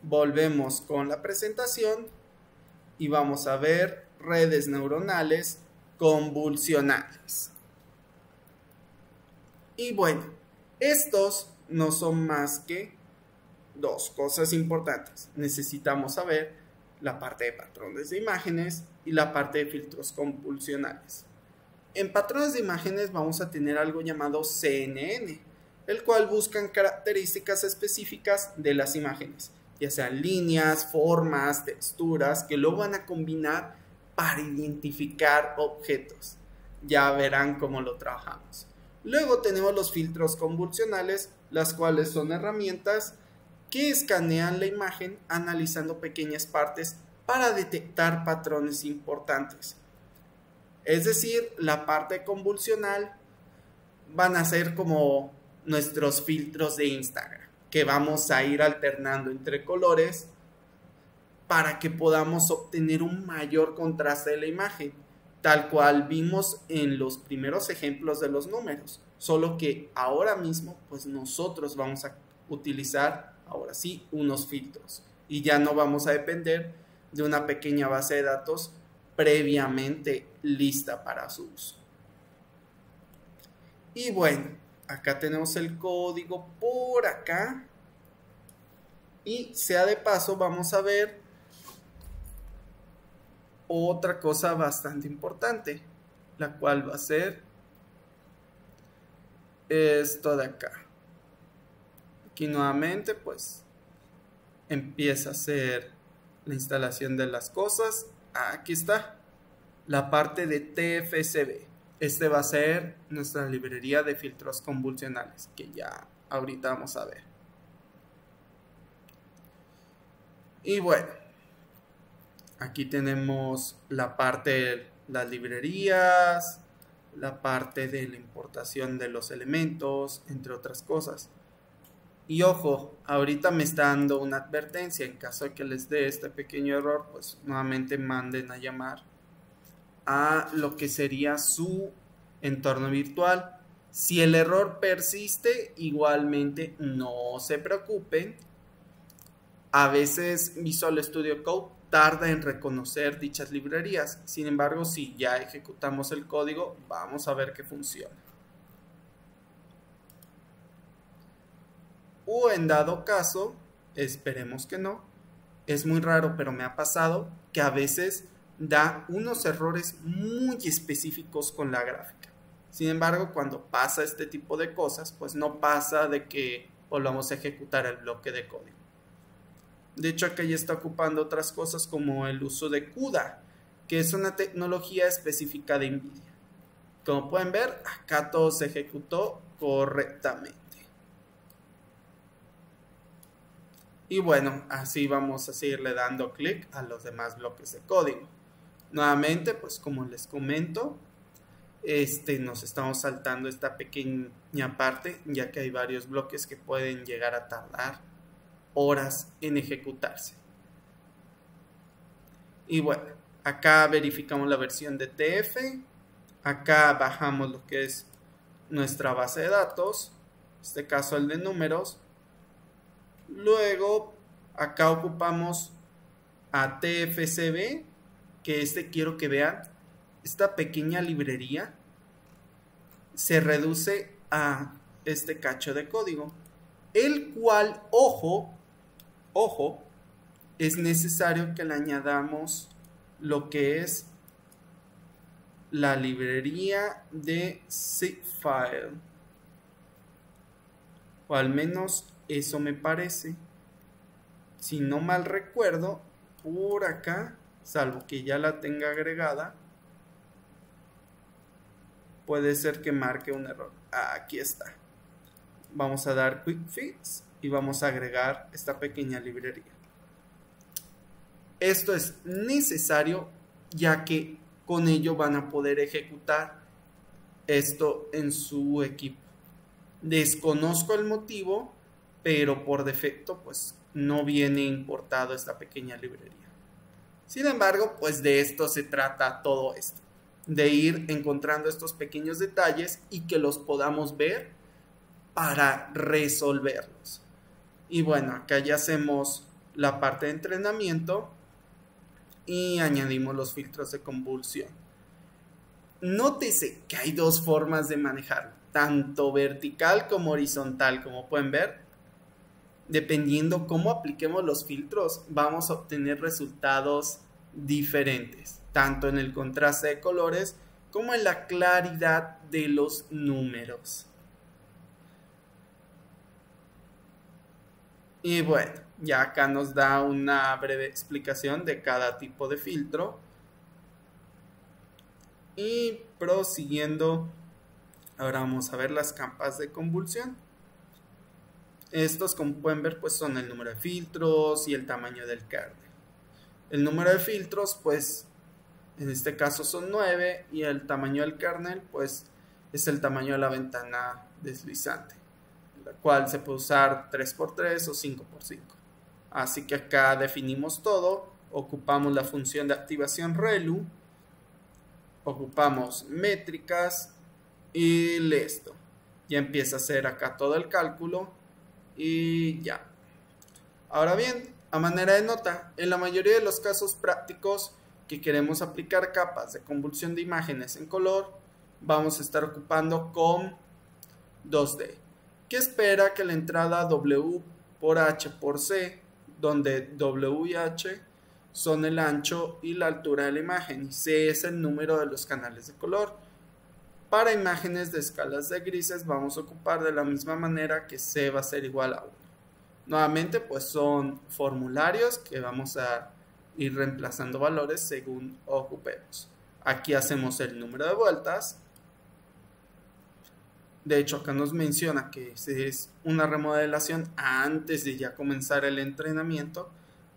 volvemos con la presentación y vamos a ver redes neuronales convolucionales. Y bueno, estos no son más que dos cosas importantes. Necesitamos saber la parte de patrones de imágenes y la parte de filtros convolucionales. En patrones de imágenes vamos a tener algo llamado CNN, el cual buscan características específicas de las imágenes, ya sean líneas, formas, texturas, que luego van a combinar para identificar objetos. Ya verán cómo lo trabajamos. Luego tenemos los filtros convolucionales, las cuales son herramientas que escanean la imagen analizando pequeñas partes para detectar patrones importantes. Es decir, la parte convolucional van a ser como nuestros filtros de Instagram, que vamos a ir alternando entre colores para que podamos obtener un mayor contraste de la imagen, tal cual vimos en los primeros ejemplos de los números, solo que ahora mismo pues nosotros vamos a utilizar ahora sí unos filtros y ya no vamos a depender de una pequeña base de datos previamente lista para su uso. Y bueno, acá tenemos el código por acá y sea de paso vamos a ver otra cosa bastante importante, la cual va a ser esto de acá. Aquí nuevamente pues empieza a hacer la instalación de las cosas. Aquí está la parte de TFSB. Este va a ser nuestra librería de filtros convolucionales, que ya ahorita vamos a ver. Y bueno, aquí tenemos la parte de las librerías, la parte de la importación de los elementos, entre otras cosas. Y ojo, ahorita me está dando una advertencia. En caso de que les dé este pequeño error, pues nuevamente manden a llamar a lo que sería su entorno virtual. Si el error persiste, igualmente no se preocupen. A veces Visual Studio Code tarda en reconocer dichas librerías. Sin embargo, si ya ejecutamos el código, vamos a ver que funciona. O en dado caso, esperemos que no, es muy raro, pero me ha pasado que a veces da unos errores muy específicos con la gráfica. Sin embargo, cuando pasa este tipo de cosas, pues no pasa de que volvamos a ejecutar el bloque de código. De hecho, acá ya está ocupando otras cosas como el uso de CUDA, que es una tecnología específica de NVIDIA. Como pueden ver, acá todo se ejecutó correctamente. Y bueno, así vamos a seguirle dando clic a los demás bloques de código. Nuevamente, pues como les comento, nos estamos saltando esta pequeña parte, ya que hay varios bloques que pueden llegar a tardar horas en ejecutarse. Y bueno, acá verificamos la versión de TF, acá bajamos lo que es nuestra base de datos, en este caso el de números. Luego acá ocupamos a TFSB, que quiero que vean, esta pequeña librería se reduce a este cacho de código, el cual, ojo, es necesario que le añadamos lo que es la librería de zip-file, o al menos eso me parece. Si no mal recuerdo, por acá, salvo que ya la tenga agregada, puede ser que marque un error. Aquí está. Vamos a dar Quick Fix y vamos a agregar esta pequeña librería. Esto es necesario ya que con ello van a poder ejecutar esto en su equipo. Desconozco el motivo, pero por defecto pues no viene importado esta pequeña librería. Sin embargo, pues de esto se trata todo esto, de ir encontrando estos pequeños detalles y que los podamos ver para resolverlos. Y bueno, acá ya hacemos la parte de entrenamiento y añadimos los filtros de convolución. Nótese que hay dos formas de manejarlo, tanto vertical como horizontal. Como pueden ver, dependiendo cómo apliquemos los filtros, vamos a obtener resultados diferentes, tanto en el contraste de colores como en la claridad de los números. Y bueno, ya acá nos da una breve explicación de cada tipo de filtro. Y prosiguiendo, ahora vamos a ver las capas de convulsión. Estos, como pueden ver, pues son el número de filtros y el tamaño del kernel. El número de filtros, pues en este caso son 9, y el tamaño del kernel, pues es el tamaño de la ventana deslizante, la cual se puede usar 3x3 o 5x5. Así que acá definimos todo, ocupamos la función de activación ReLU, ocupamos métricas y listo. Ya empieza a hacer acá todo el cálculo y ya. Ahora bien, a manera de nota, en la mayoría de los casos prácticos que queremos aplicar capas de convulsión de imágenes en color, vamos a estar ocupando COM 2D, que espera que la entrada W por H por C, donde W y H son el ancho y la altura de la imagen, y C es el número de los canales de color. Para imágenes de escalas de grises vamos a ocupar de la misma manera que C va a ser igual a 1. Nuevamente, pues son formularios que vamos a ir reemplazando valores según ocupemos. Aquí hacemos el número de vueltas. De hecho, acá nos menciona que es una remodelación antes de ya comenzar el entrenamiento.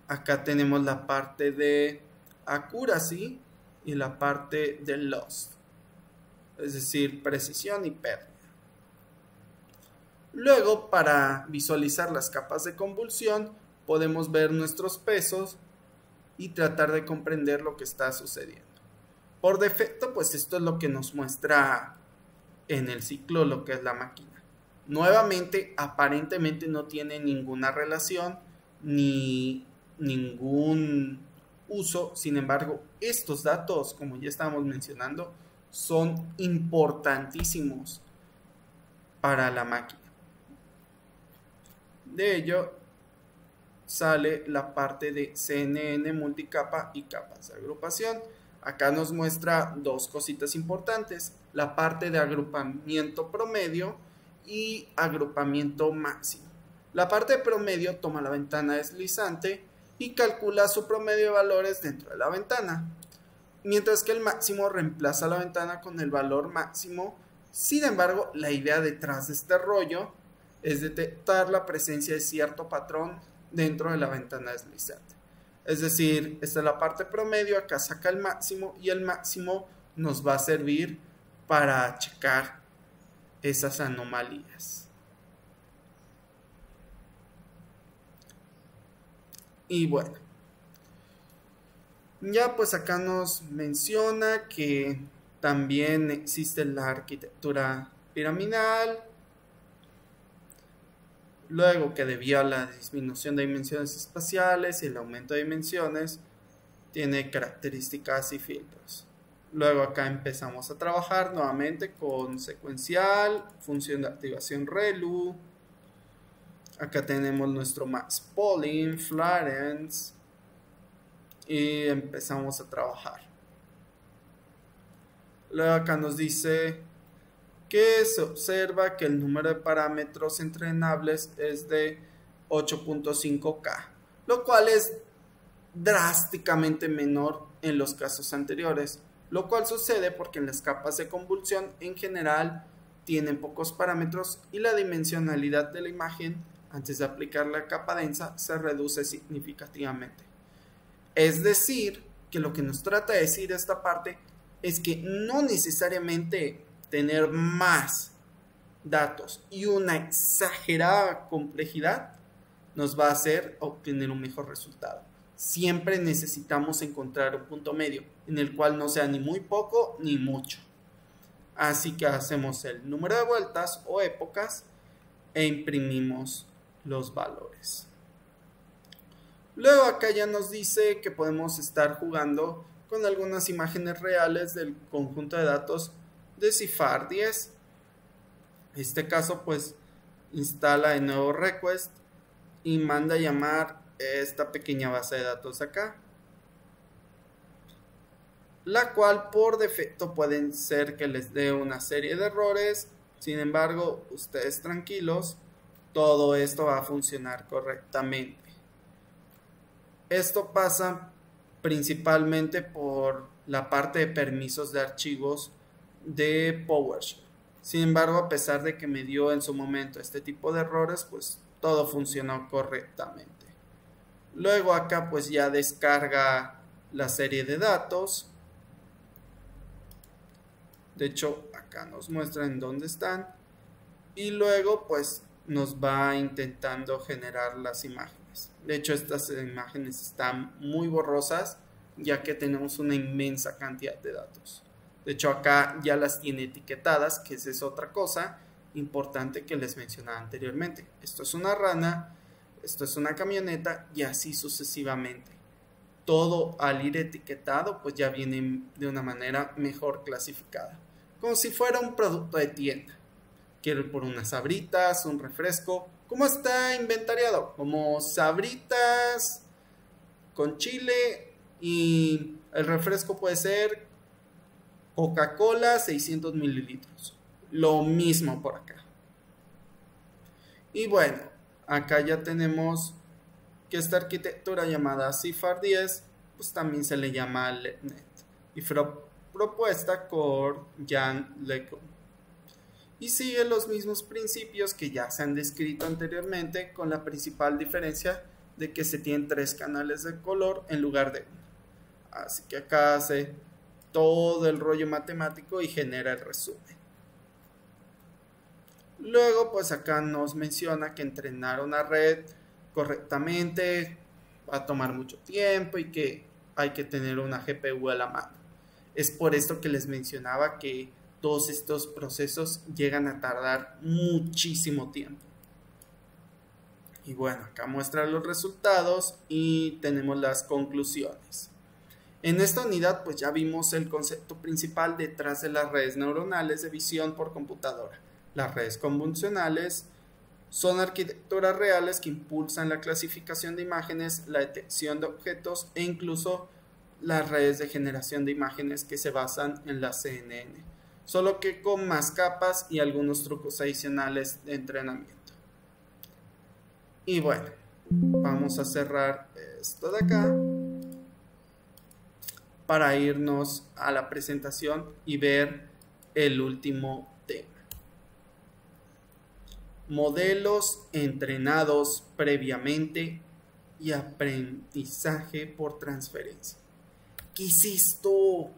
Acá tenemos la parte de accuracy y la parte de loss, es decir, precisión y pérdida. Luego, para visualizar las capas de convulsión, podemos ver nuestros pesos y tratar de comprender lo que está sucediendo. Por defecto, pues esto es lo que nos muestra en el ciclo lo que es la máquina. Nuevamente, aparentemente no tiene ninguna relación ni ningún uso. Sin embargo, estos datos, como ya estábamos mencionando, son importantísimos para la máquina. De ello sale la parte de CNN multicapa y capas de agrupación. Acá nos muestra dos cositas importantes: la parte de agrupamiento promedio y agrupamiento máximo. La parte de promedio toma la ventana deslizante y calcula su promedio de valores dentro de la ventana, mientras que el máximo reemplaza la ventana con el valor máximo. Sin embargo, la idea detrás de este rollo es detectar la presencia de cierto patrón dentro de la ventana deslizante. Es decir, esta es la parte promedio, acá saca el máximo y el máximo nos va a servir para checar esas anomalías. Y bueno, ya pues acá nos menciona que también existe la arquitectura piramidal. Luego, que debido a la disminución de dimensiones espaciales y el aumento de dimensiones, tiene características y filtros. Luego acá empezamos a trabajar nuevamente con secuencial, función de activación ReLU. Acá tenemos nuestro Max Pauling, Florence, y empezamos a trabajar. Luego acá nos dice que se observa que el número de parámetros entrenables es de 8.5K, lo cual es drásticamente menor en los casos anteriores, lo cual sucede porque en las capas de convulsión en general tienen pocos parámetros y la dimensionalidad de la imagen antes de aplicar la capa densa se reduce significativamente. Es decir, que lo que nos trata de decir esta parte es que no necesariamente tener más datos y una exagerada complejidad nos va a hacer obtener un mejor resultado. Siempre necesitamos encontrar un punto medio en el cual no sea ni muy poco ni mucho. Así que hacemos el número de vueltas o épocas e imprimimos los valores. Luego acá ya nos dice que podemos estar jugando con algunas imágenes reales del conjunto de datos de CIFAR 10. En este caso, pues instala de nuevo request y manda a llamar esta pequeña base de datos acá, la cual por defecto pueden ser que les dé una serie de errores. Sin embargo, ustedes tranquilos, todo esto va a funcionar correctamente. Esto pasa principalmente por la parte de permisos de archivos de PowerShell. Sin embargo, a pesar de que me dio en su momento este tipo de errores, pues todo funcionó correctamente. Luego acá pues ya descarga la serie de datos. De hecho, acá nos muestran dónde están. Y luego pues nos va intentando generar las imágenes. De hecho, estas imágenes están muy borrosas, ya que tenemos una inmensa cantidad de datos. De hecho, acá ya las tiene etiquetadas, que esa es otra cosa importante que les mencionaba anteriormente. Esto es una rana, esto es una camioneta y así sucesivamente. Todo al ir etiquetado, pues ya viene de una manera mejor clasificada. Como si fuera un producto de tienda. Quiero ir por unas sabritas, un refresco. ¿Cómo está inventariado? Como sabritas con chile y el refresco puede ser Coca-Cola 600 mililitros. Lo mismo por acá. Y bueno, acá ya tenemos que esta arquitectura llamada CIFAR 10, pues también se le llama LetNet. Y fue propuesta por Jan LeCun. Y sigue los mismos principios que ya se han descrito anteriormente, con la principal diferencia de que se tienen 3 canales de color en lugar de 1. Así que acá hace todo el rollo matemático y genera el resumen. Luego pues acá nos menciona que entrenar una red correctamente va a tomar mucho tiempo y que hay que tener una GPU a la mano. Es por esto que les mencionaba que todos estos procesos llegan a tardar muchísimo tiempo. Y bueno, acá muestra los resultados y tenemos las conclusiones. En esta unidad pues ya vimos el concepto principal detrás de las redes neuronales de visión por computadora. Las redes convolucionales son arquitecturas reales que impulsan la clasificación de imágenes, la detección de objetos e incluso las redes de generación de imágenes que se basan en la CNN, solo que con más capas y algunos trucos adicionales de entrenamiento. Y bueno, vamos a cerrar esto de acá para irnos a la presentación y ver el último tema. Modelos entrenados previamente y aprendizaje por transferencia. ¿Qué es esto?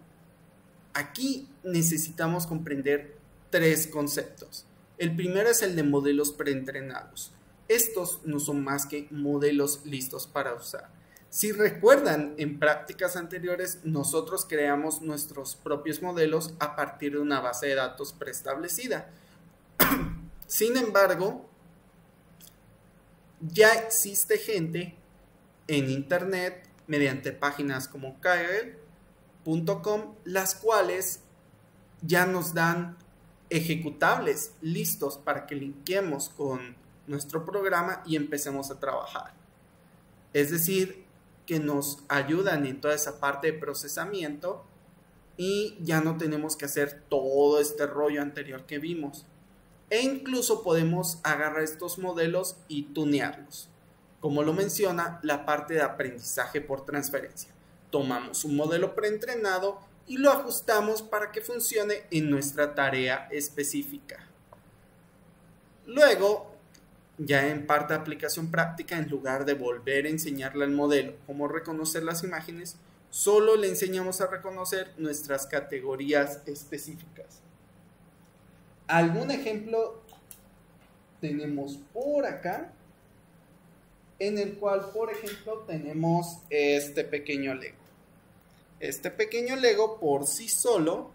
Aquí necesitamos comprender 3 conceptos. El primero es el de modelos preentrenados. Estos no son más que modelos listos para usar. Si recuerdan, en prácticas anteriores nosotros creamos nuestros propios modelos a partir de una base de datos preestablecida. Sin embargo, ya existe gente en internet mediante páginas como Kaggle.com, las cuales ya nos dan ejecutables listos para que linkeemos con nuestro programa y empecemos a trabajar. Es decir, que nos ayudan en toda esa parte de procesamiento y ya no tenemos que hacer todo este rollo anterior que vimos. E incluso podemos agarrar estos modelos y tunearlos. Como lo menciona la parte de aprendizaje por transferencia. Tomamos un modelo preentrenado y lo ajustamos para que funcione en nuestra tarea específica. Luego, ya en parte de aplicación práctica, en lugar de volver a enseñarle al modelo cómo reconocer las imágenes, solo le enseñamos a reconocer nuestras categorías específicas. Algún ejemplo tenemos por acá, en el cual, por ejemplo, tenemos este pequeño Lego. Este pequeño Lego por sí solo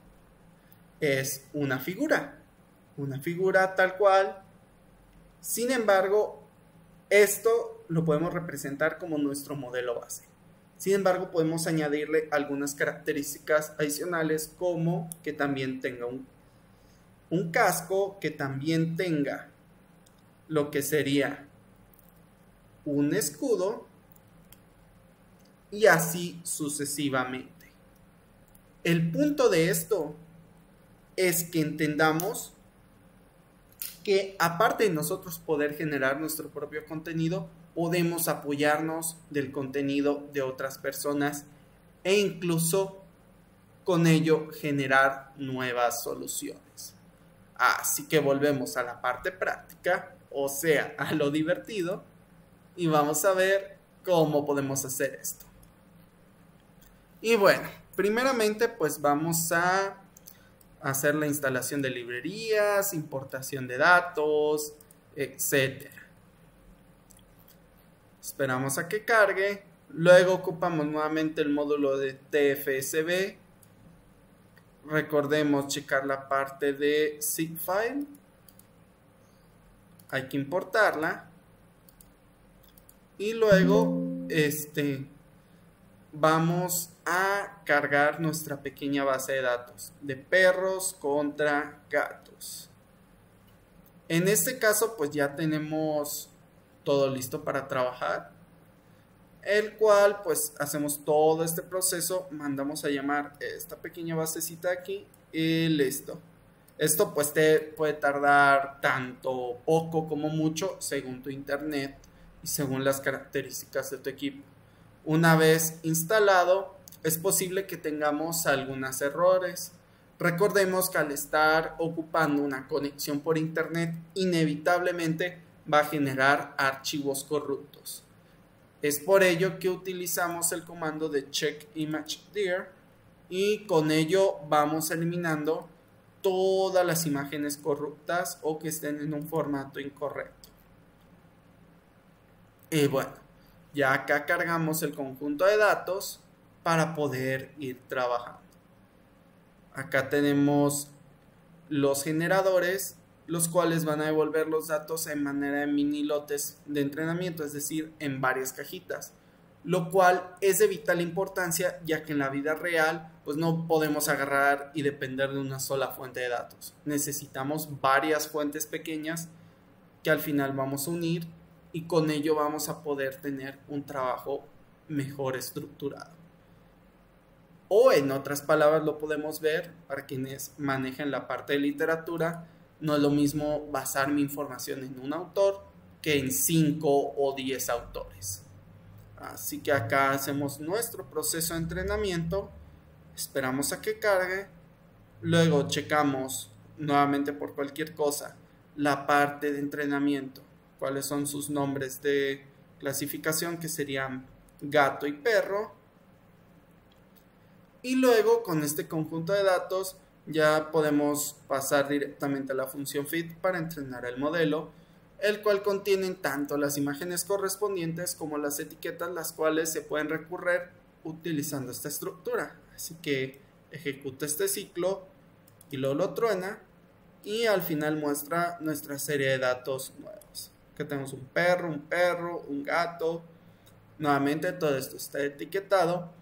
es una figura tal cual. Sin embargo, esto lo podemos representar como nuestro modelo base. Sin embargo, podemos añadirle algunas características adicionales, como que también tenga un casco, que también tenga lo que sería un escudo y así sucesivamente. El punto de esto es que entendamos que aparte de nosotros poder generar nuestro propio contenido, podemos apoyarnos del contenido de otras personas e incluso con ello generar nuevas soluciones. Así que volvemos a la parte práctica, o sea, a lo divertido, y vamos a ver cómo podemos hacer esto. Y bueno, primeramente pues vamos a hacer la instalación de librerías, importación de datos, etc. Esperamos a que cargue. Luego ocupamos nuevamente el módulo de TFSB. Recordemos checar la parte de zip file. Hay que importarla. Y luego vamos a cargar nuestra pequeña base de datos de perros contra gatos. En este caso pues ya tenemos todo listo para trabajar, el cual pues hacemos todo este proceso, mandamos a llamar esta pequeña basecita aquí y listo. Esto pues te puede tardar tanto poco como mucho según tu internet y según las características de tu equipo. Una vez instalado, es posible que tengamos algunos errores. Recordemos que al estar ocupando una conexión por internet, inevitablemente va a generar archivos corruptos. Es por ello que utilizamos el comando de check image dir y con ello vamos eliminando todas las imágenes corruptas o que estén en un formato incorrecto. Y bueno, ya acá cargamos el conjunto de datos para poder ir trabajando. Acá tenemos los generadores, los cuales van a devolver los datos en manera de mini lotes de entrenamiento, es decir, en varias cajitas, lo cual es de vital importancia, ya que en la vida real pues no podemos agarrar y depender de una sola fuente de datos. Necesitamos varias fuentes pequeñas que al final vamos a unir y con ello vamos a poder tener un trabajo mejor estructurado. O en otras palabras lo podemos ver para quienes manejan la parte de literatura. No es lo mismo basar mi información en un autor que en 5 o 10 autores. Así que acá hacemos nuestro proceso de entrenamiento, esperamos a que cargue, luego checamos nuevamente por cualquier cosa la parte de entrenamiento, cuáles son sus nombres de clasificación, que serían gato y perro. Y luego con este conjunto de datos ya podemos pasar directamente a la función fit para entrenar el modelo, el cual contiene tanto las imágenes correspondientes como las etiquetas, las cuales se pueden recurrir utilizando esta estructura. Así que ejecuta este ciclo y luego lo truena y al final muestra nuestra serie de datos nuevos. Que tenemos un perro, un gato. Nuevamente todo esto está etiquetado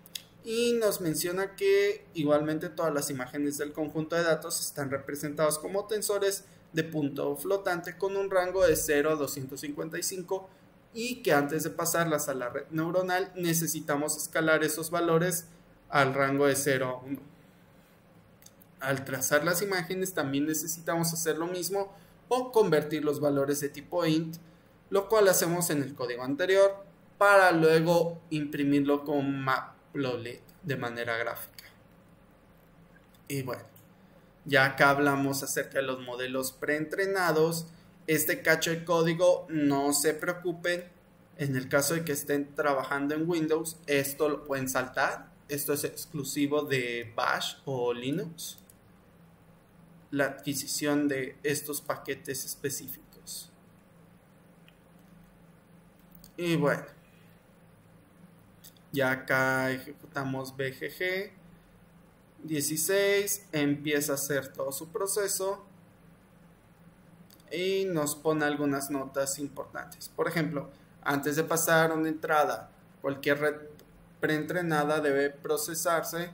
y nos menciona que igualmente todas las imágenes del conjunto de datos están representadas como tensores de punto flotante con un rango de 0 a 255 y que antes de pasarlas a la red neuronal necesitamos escalar esos valores al rango de 0 a 1. Al trazar las imágenes también necesitamos hacer lo mismo o convertir los valores de tipo int, lo cual hacemos en el código anterior para luego imprimirlo con Matplotlib de manera gráfica. Y bueno, ya acá hablamos acerca de los modelos preentrenados. Este cacho de código no se preocupen, en el caso de que estén trabajando en Windows, esto lo pueden saltar. Esto es exclusivo de Bash o Linux, la adquisición de estos paquetes específicos. Y bueno, ya acá ejecutamos BGG 16, empieza a hacer todo su proceso y nos pone algunas notas importantes. Por ejemplo, antes de pasar una entrada, cualquier red preentrenada debe procesarse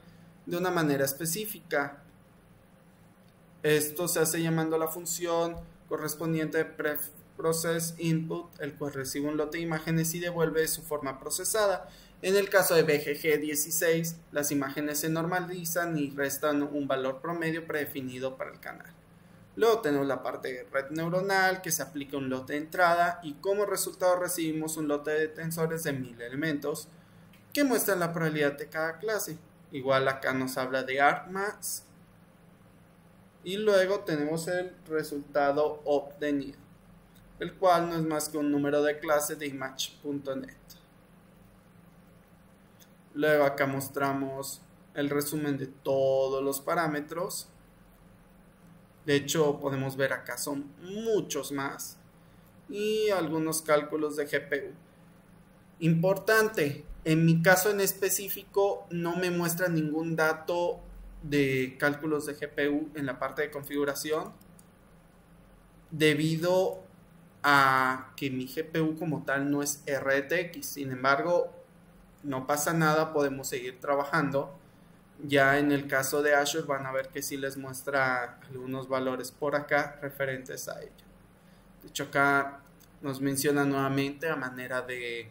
de una manera específica. Esto se hace llamando la función correspondiente preprocess input, el cual recibe un lote de imágenes y devuelve su forma procesada. En el caso de BGG 16, las imágenes se normalizan y restan un valor promedio predefinido para el canal. Luego tenemos la parte de red neuronal, que se aplica un lote de entrada y como resultado recibimos un lote de tensores de 1000 elementos que muestran la probabilidad de cada clase. Igual acá nos habla de argmax y luego tenemos el resultado obtenido, el cual no es más que un número de clase de image.net. Luego acá mostramos el resumen de todos los parámetros. De hecho, podemos ver acá son muchos más. Y algunos cálculos de GPU. Importante, en mi caso en específico no me muestra ningún dato de cálculos de GPU en la parte de configuración, debido a que mi GPU como tal no es RTX. Sin embargo, no pasa nada, podemos seguir trabajando. Ya en el caso de Azure van a ver que sí les muestra algunos valores por acá referentes a ello. De hecho, acá nos menciona nuevamente a manera de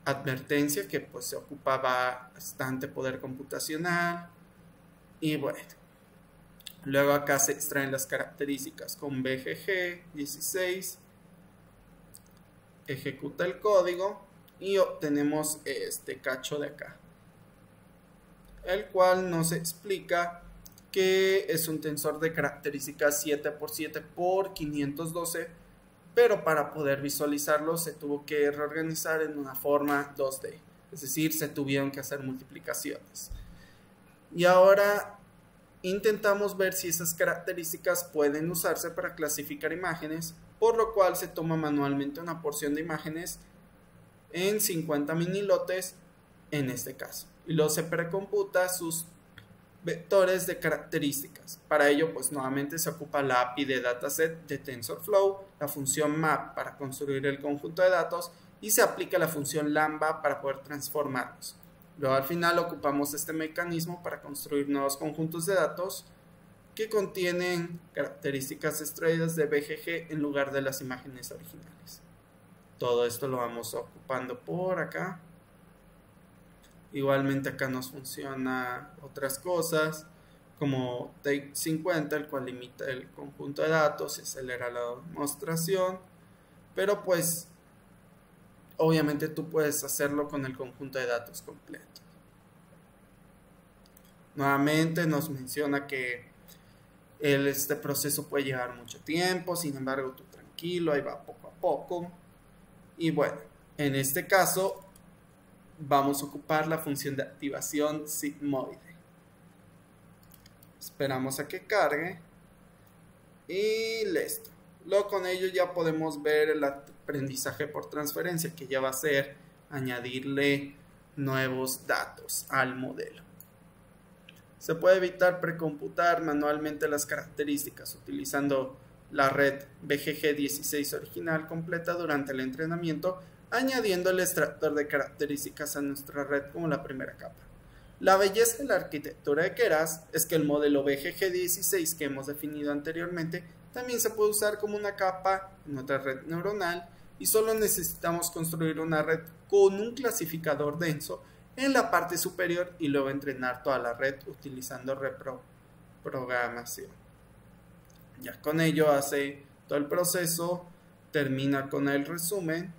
advertencia que pues se ocupaba bastante poder computacional. Y bueno, luego acá se extraen las características con BGG 16, ejecuta el código y obtenemos este cacho de acá, el cual nos explica que es un tensor de características 7x7x512, pero para poder visualizarlo se tuvo que reorganizar en una forma 2D, es decir, se tuvieron que hacer multiplicaciones. Y ahora intentamos ver si esas características pueden usarse para clasificar imágenes, por lo cual se toma manualmente una porción de imágenes en 50 minilotes en este caso, y luego se precomputa sus vectores de características. Para ello pues nuevamente se ocupa la API de dataset de TensorFlow, la función map para construir el conjunto de datos y se aplica la función lambda para poder transformarlos. Luego al final ocupamos este mecanismo para construir nuevos conjuntos de datos que contienen características extraídas de BGG en lugar de las imágenes originales. Todo esto lo vamos ocupando por acá. Igualmente acá nos funciona otras cosas como take 50, el cual limita el conjunto de datos y acelera la demostración, pero pues obviamente tú puedes hacerlo con el conjunto de datos completo. Nuevamente nos menciona que este proceso puede llevar mucho tiempo, sin embargo tú tranquilo, ahí va poco a poco. Y bueno, en este caso vamos a ocupar la función de activación sigmoide. Esperamos a que cargue y listo. Luego con ello ya podemos ver el aprendizaje por transferencia, que ya va a ser añadirle nuevos datos al modelo. Se puede evitar precomputar manualmente las características utilizando la red BGG16 original completa durante el entrenamiento, añadiendo el extractor de características a nuestra red como la primera capa. La belleza de la arquitectura de Keras es que el modelo BGG16 que hemos definido anteriormente también se puede usar como una capa en otra red neuronal y solo necesitamos construir una red con un clasificador denso en la parte superior y luego entrenar toda la red utilizando reprogramación. Ya con ello hace todo el proceso, termina con el resumen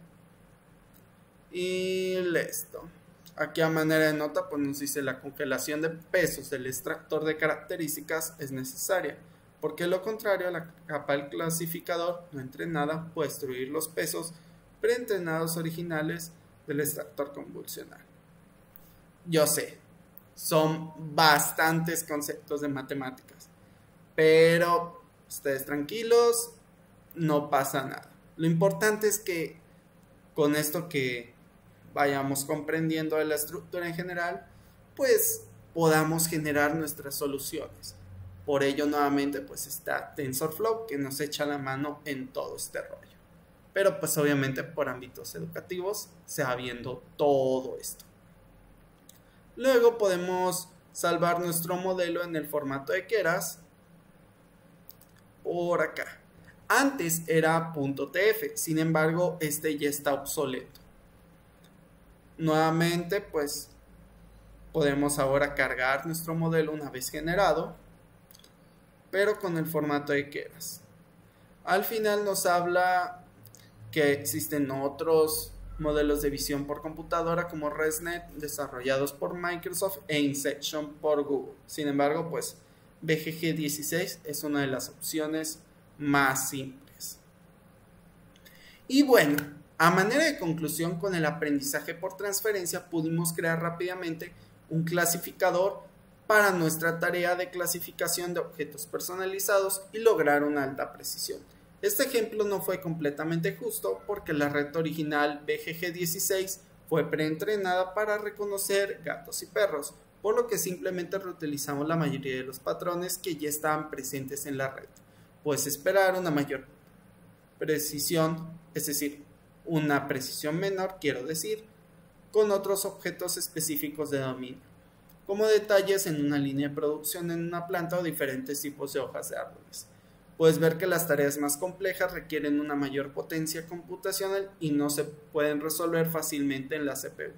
y listo. Aquí a manera de nota pues nos dice la congelación de pesos del extractor de características es necesaria, porque de lo contrario la capa del clasificador no entrenada puede destruir los pesos preentrenados originales del extractor convolucional. Yo sé, son bastantes conceptos de matemáticas, pero ustedes tranquilos, no pasa nada. Lo importante es que con esto que vayamos comprendiendo de la estructura en general, pues podamos generar nuestras soluciones. Por ello nuevamente pues está TensorFlow, que nos echa la mano en todo este rollo. Pero pues obviamente por ámbitos educativos se va viendo todo esto. Luego podemos salvar nuestro modelo en el formato de Keras por acá. Antes era .tf, sin embargo este ya está obsoleto. Nuevamente pues podemos ahora cargar nuestro modelo una vez generado pero con el formato de Keras. Al final nos habla que existen otros modelos de visión por computadora como ResNet desarrollados por Microsoft e Inception por Google. Sin embargo, pues BGG 16 es una de las opciones más simples. Y bueno, a manera de conclusión, con el aprendizaje por transferencia pudimos crear rápidamente un clasificador para nuestra tarea de clasificación de objetos personalizados y lograr una alta precisión. Este ejemplo no fue completamente justo porque la red original BGG16 fue preentrenada para reconocer gatos y perros, por lo que simplemente reutilizamos la mayoría de los patrones que ya estaban presentes en la red. Pues esperar una mayor precisión, es decir, una precisión menor, quiero decir, con otros objetos específicos de dominio, como detalles en una línea de producción en una planta o diferentes tipos de hojas de árboles. Puedes ver que las tareas más complejas requieren una mayor potencia computacional y no se pueden resolver fácilmente en la CPU.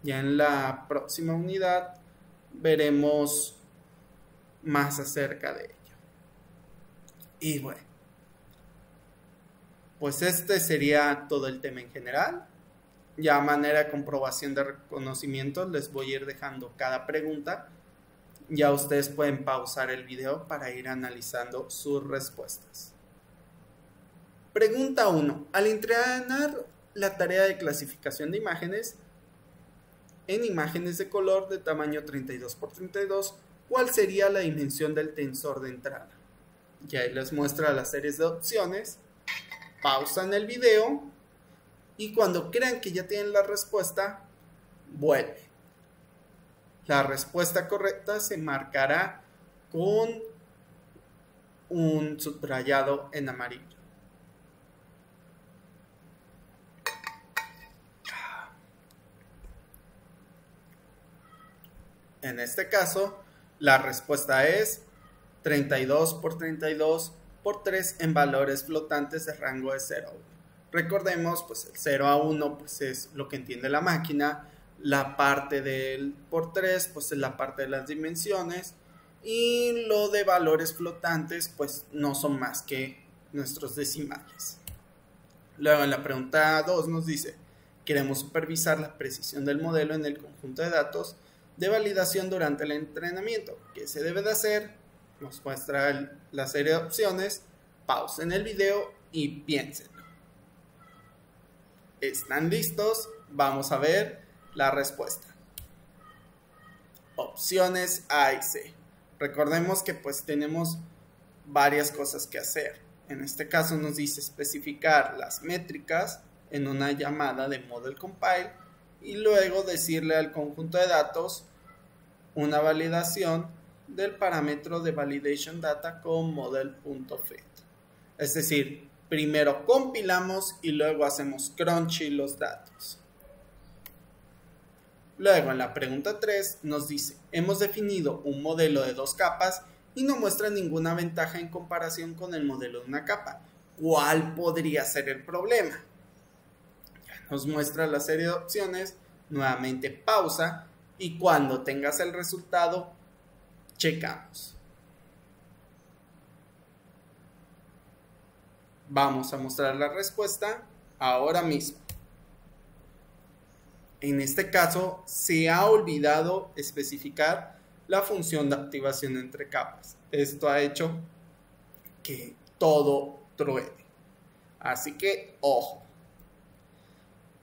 Ya en la próxima unidad veremos más acerca de ello. Y bueno, pues este sería todo el tema en general. Ya a manera de comprobación de reconocimiento les voy a ir dejando cada pregunta. Ya ustedes pueden pausar el video para ir analizando sus respuestas. Pregunta 1. Al entrenar la tarea de clasificación de imágenes en imágenes de color de tamaño 32×32, ¿cuál sería la dimensión del tensor de entrada? Ya ahí les muestra las series de opciones. Pausan el video y cuando crean que ya tienen la respuesta, vuelven. La respuesta correcta se marcará con un subrayado en amarillo. En este caso, la respuesta es 32×32×3 en valores flotantes de rango de 0 a 1. Recordemos, pues el 0 a 1 pues, es lo que entiende la máquina. La parte del por 3 pues es la parte de las dimensiones, y lo de valores flotantes pues no son más que nuestros decimales. Luego en la pregunta 2 nos dice: queremos supervisar la precisión del modelo en el conjunto de datos de validación durante el entrenamiento. ¿Qué se debe de hacer? Nos muestra la serie de opciones. Pausen el video y piénsenlo. ¿Están listos? Vamos a ver la respuesta. Opciones A y C. Recordemos que pues tenemos varias cosas que hacer. En este caso nos dice especificar las métricas en una llamada de model compile y luego decirle al conjunto de datos una validación del parámetro de validation data con model.fit. Es decir, primero compilamos y luego hacemos crunchy los datos. Luego en la pregunta 3 nos dice: hemos definido un modelo de 2 capas y no muestra ninguna ventaja en comparación con el modelo de una capa. ¿Cuál podría ser el problema? Ya nos muestra la serie de opciones. Nuevamente pausa y cuando tengas el resultado, checamos. Vamos a mostrar la respuesta ahora mismo. En este caso, se ha olvidado especificar la función de activación entre capas. Esto ha hecho que todo truene. Así que, ojo.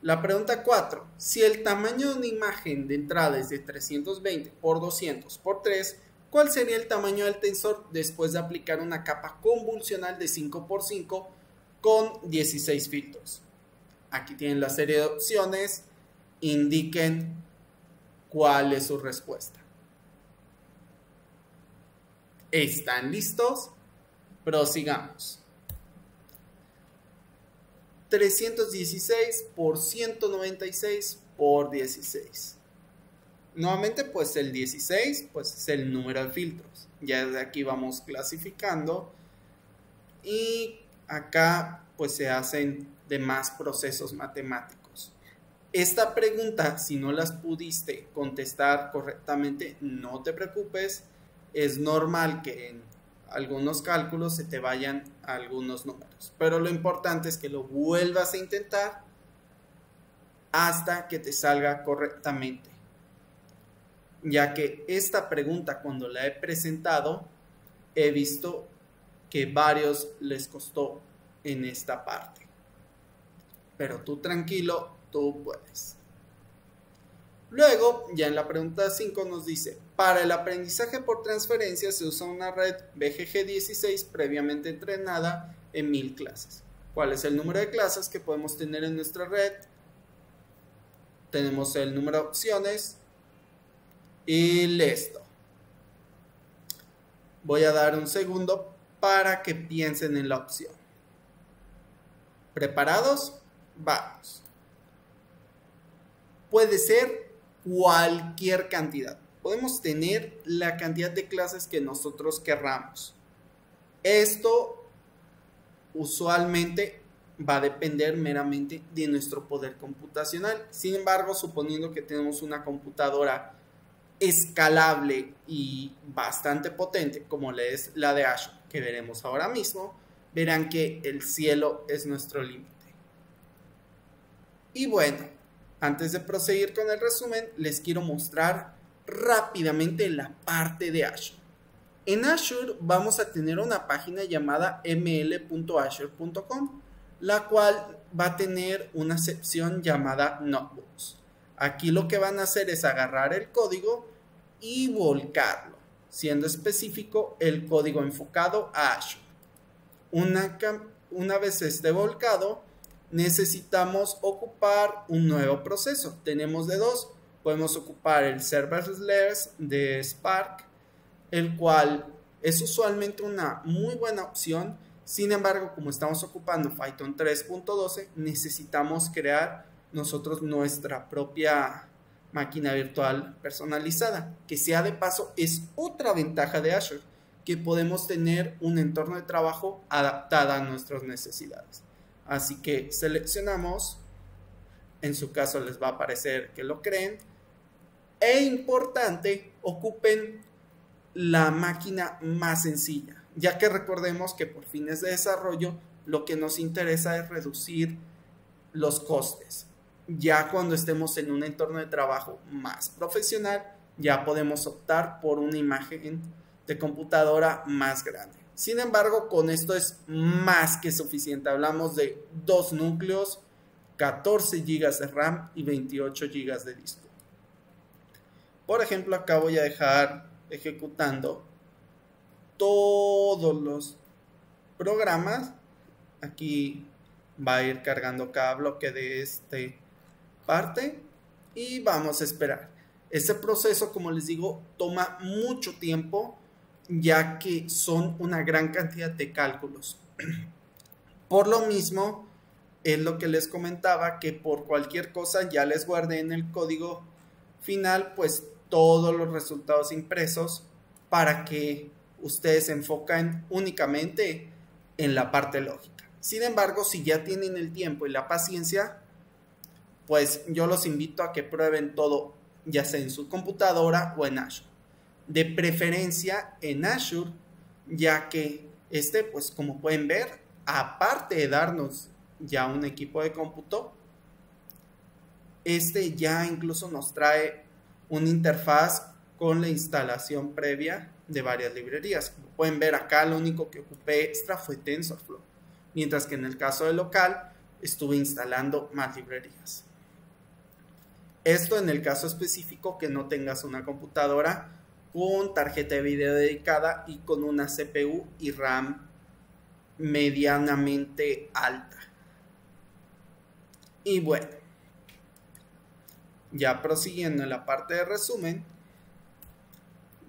La pregunta 4. Si el tamaño de una imagen de entrada es de 320×200×3, ¿cuál sería el tamaño del tensor después de aplicar una capa convolucional de 5×5 con 16 filtros? Aquí tienen la serie de opciones. Indiquen cuál es su respuesta. ¿Están listos? Prosigamos. 316×196×16. Nuevamente, pues el 16 pues, es el número de filtros. Ya desde aquí vamos clasificando. Y acá pues se hacen demás procesos matemáticos. Esta pregunta, si no las pudiste contestar correctamente, no te preocupes. Es normal que algunos cálculos se te vayan a algunos números. Pero lo importante es que lo vuelvas a intentar hasta que te salga correctamente. Ya que esta pregunta, cuando la he presentado, he visto que varios les costó en esta parte. Pero tú tranquilo, tú puedes. Luego, ya en la pregunta 5 nos dice, para el aprendizaje por transferencia se usa una red BGG16 previamente entrenada en 1000 clases. ¿Cuál es el número de clases que podemos tener en nuestra red? Tenemos el número de opciones y listo. Voy a dar un segundo para que piensen en la opción. ¿Preparados? Vamos. Puede ser cualquier cantidad. Podemos tener la cantidad de clases que nosotros querramos. Esto usualmente va a depender meramente de nuestro poder computacional. Sin embargo, suponiendo que tenemos una computadora escalable y bastante potente, como es la de Azure, que veremos ahora mismo, verán que el cielo es nuestro límite. Y bueno, antes de proseguir con el resumen, les quiero mostrar rápidamente la parte de Azure. En Azure vamos a tener una página llamada ml.azure.com, la cual va a tener una sección llamada Notebooks. Aquí lo que van a hacer es agarrar el código y volcarlo, siendo específico el código enfocado a Azure. Una vez esté volcado, necesitamos ocupar un nuevo proceso. Tenemos de dos. Podemos ocupar el serverless de Spark, el cual es usualmente una muy buena opción. Sin embargo, como estamos ocupando Python 3.12, necesitamos crear nosotros nuestra propia máquina virtual personalizada, que sea de paso es otra ventaja de Azure, que podemos tener un entorno de trabajo adaptado a nuestras necesidades. Así que seleccionamos, en su caso les va a aparecer que lo creen, e importante, ocupen la máquina más sencilla, ya que recordemos que por fines de desarrollo lo que nos interesa es reducir los costes. Ya cuando estemos en un entorno de trabajo más profesional, ya podemos optar por una imagen de computadora más grande. Sin embargo, con esto es más que suficiente. Hablamos de 2 núcleos, 14 GB de RAM y 28 GB de disco. Por ejemplo, acá voy a dejar ejecutando todos los programas. Aquí va a ir cargando cada bloque de esta parte y vamos a esperar. Este proceso, como les digo, toma mucho tiempo, ya que son una gran cantidad de cálculos. Por lo mismo, es lo que les comentaba, que por cualquier cosa ya les guardé en el código final, pues todos los resultados impresos para que ustedes se enfoquen únicamente en la parte lógica. Sin embargo, si ya tienen el tiempo y la paciencia, pues yo los invito a que prueben todo, ya sea en su computadora o en Azure. De preferencia en Azure, ya que pues como pueden ver, aparte de darnos ya un equipo de cómputo, ya incluso nos trae una interfaz con la instalación previa de varias librerías. Como pueden ver acá, lo único que ocupé extra fue TensorFlow, mientras que en el caso de local estuve instalando más librerías. Esto en el caso específico que no tengas una computadora con tarjeta de video dedicada y con una CPU y RAM medianamente alta. Y bueno, ya prosiguiendo en la parte de resumen,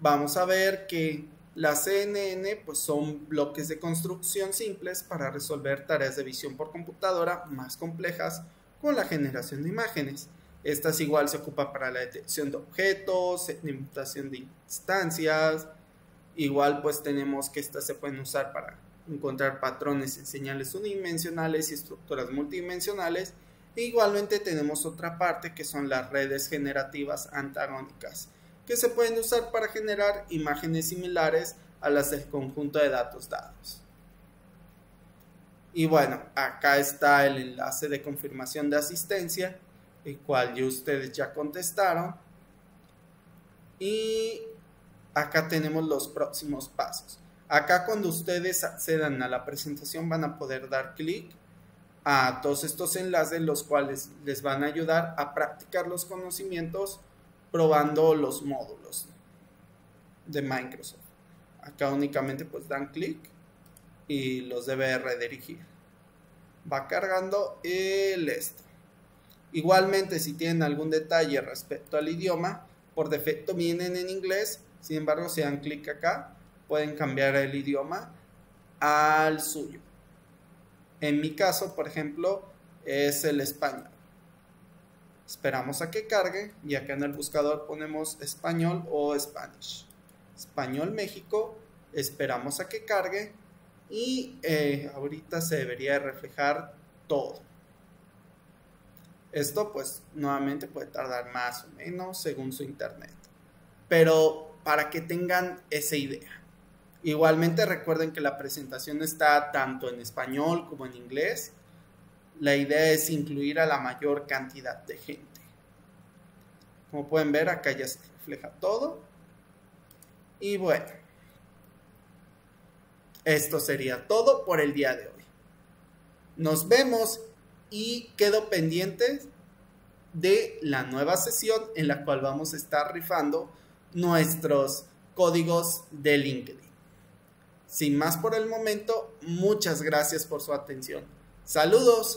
vamos a ver que las CNN pues son bloques de construcción simples para resolver tareas de visión por computadora más complejas con la generación de imágenes. Estas igual se ocupa para la detección de objetos, delimitación de instancias. Igual pues tenemos que estas se pueden usar para encontrar patrones en señales unidimensionales y estructuras multidimensionales. E igualmente tenemos otra parte que son las redes generativas antagónicas, que se pueden usar para generar imágenes similares a las del conjunto de datos dados. Y bueno, acá está el enlace de confirmación de asistencia, el cual ustedes ya contestaron. Y acá tenemos los próximos pasos. Acá cuando ustedes accedan a la presentación van a poder dar clic a todos estos enlaces, los cuales les van a ayudar a practicar los conocimientos probando los módulos de Microsoft. Acá únicamente pues dan clic y los debe redirigir. Va cargando el esto. Igualmente, si tienen algún detalle respecto al idioma, por defecto vienen en inglés. Sin embargo, si dan clic acá, pueden cambiar el idioma al suyo. En mi caso, por ejemplo, es el español. Esperamos a que cargue y acá en el buscador ponemos español o Spanish. Español México, esperamos a que cargue y ahorita se debería reflejar todo. Esto pues nuevamente puede tardar más o menos según su internet, pero para que tengan esa idea. Igualmente recuerden que la presentación está tanto en español como en inglés. La idea es incluir a la mayor cantidad de gente. Como pueden ver, acá ya se refleja todo. Y bueno, esto sería todo por el día de hoy. Nos vemos y quedo pendiente de la nueva sesión en la cual vamos a estar rifando nuestros códigos de LinkedIn. Sin más por el momento, muchas gracias por su atención. Saludos.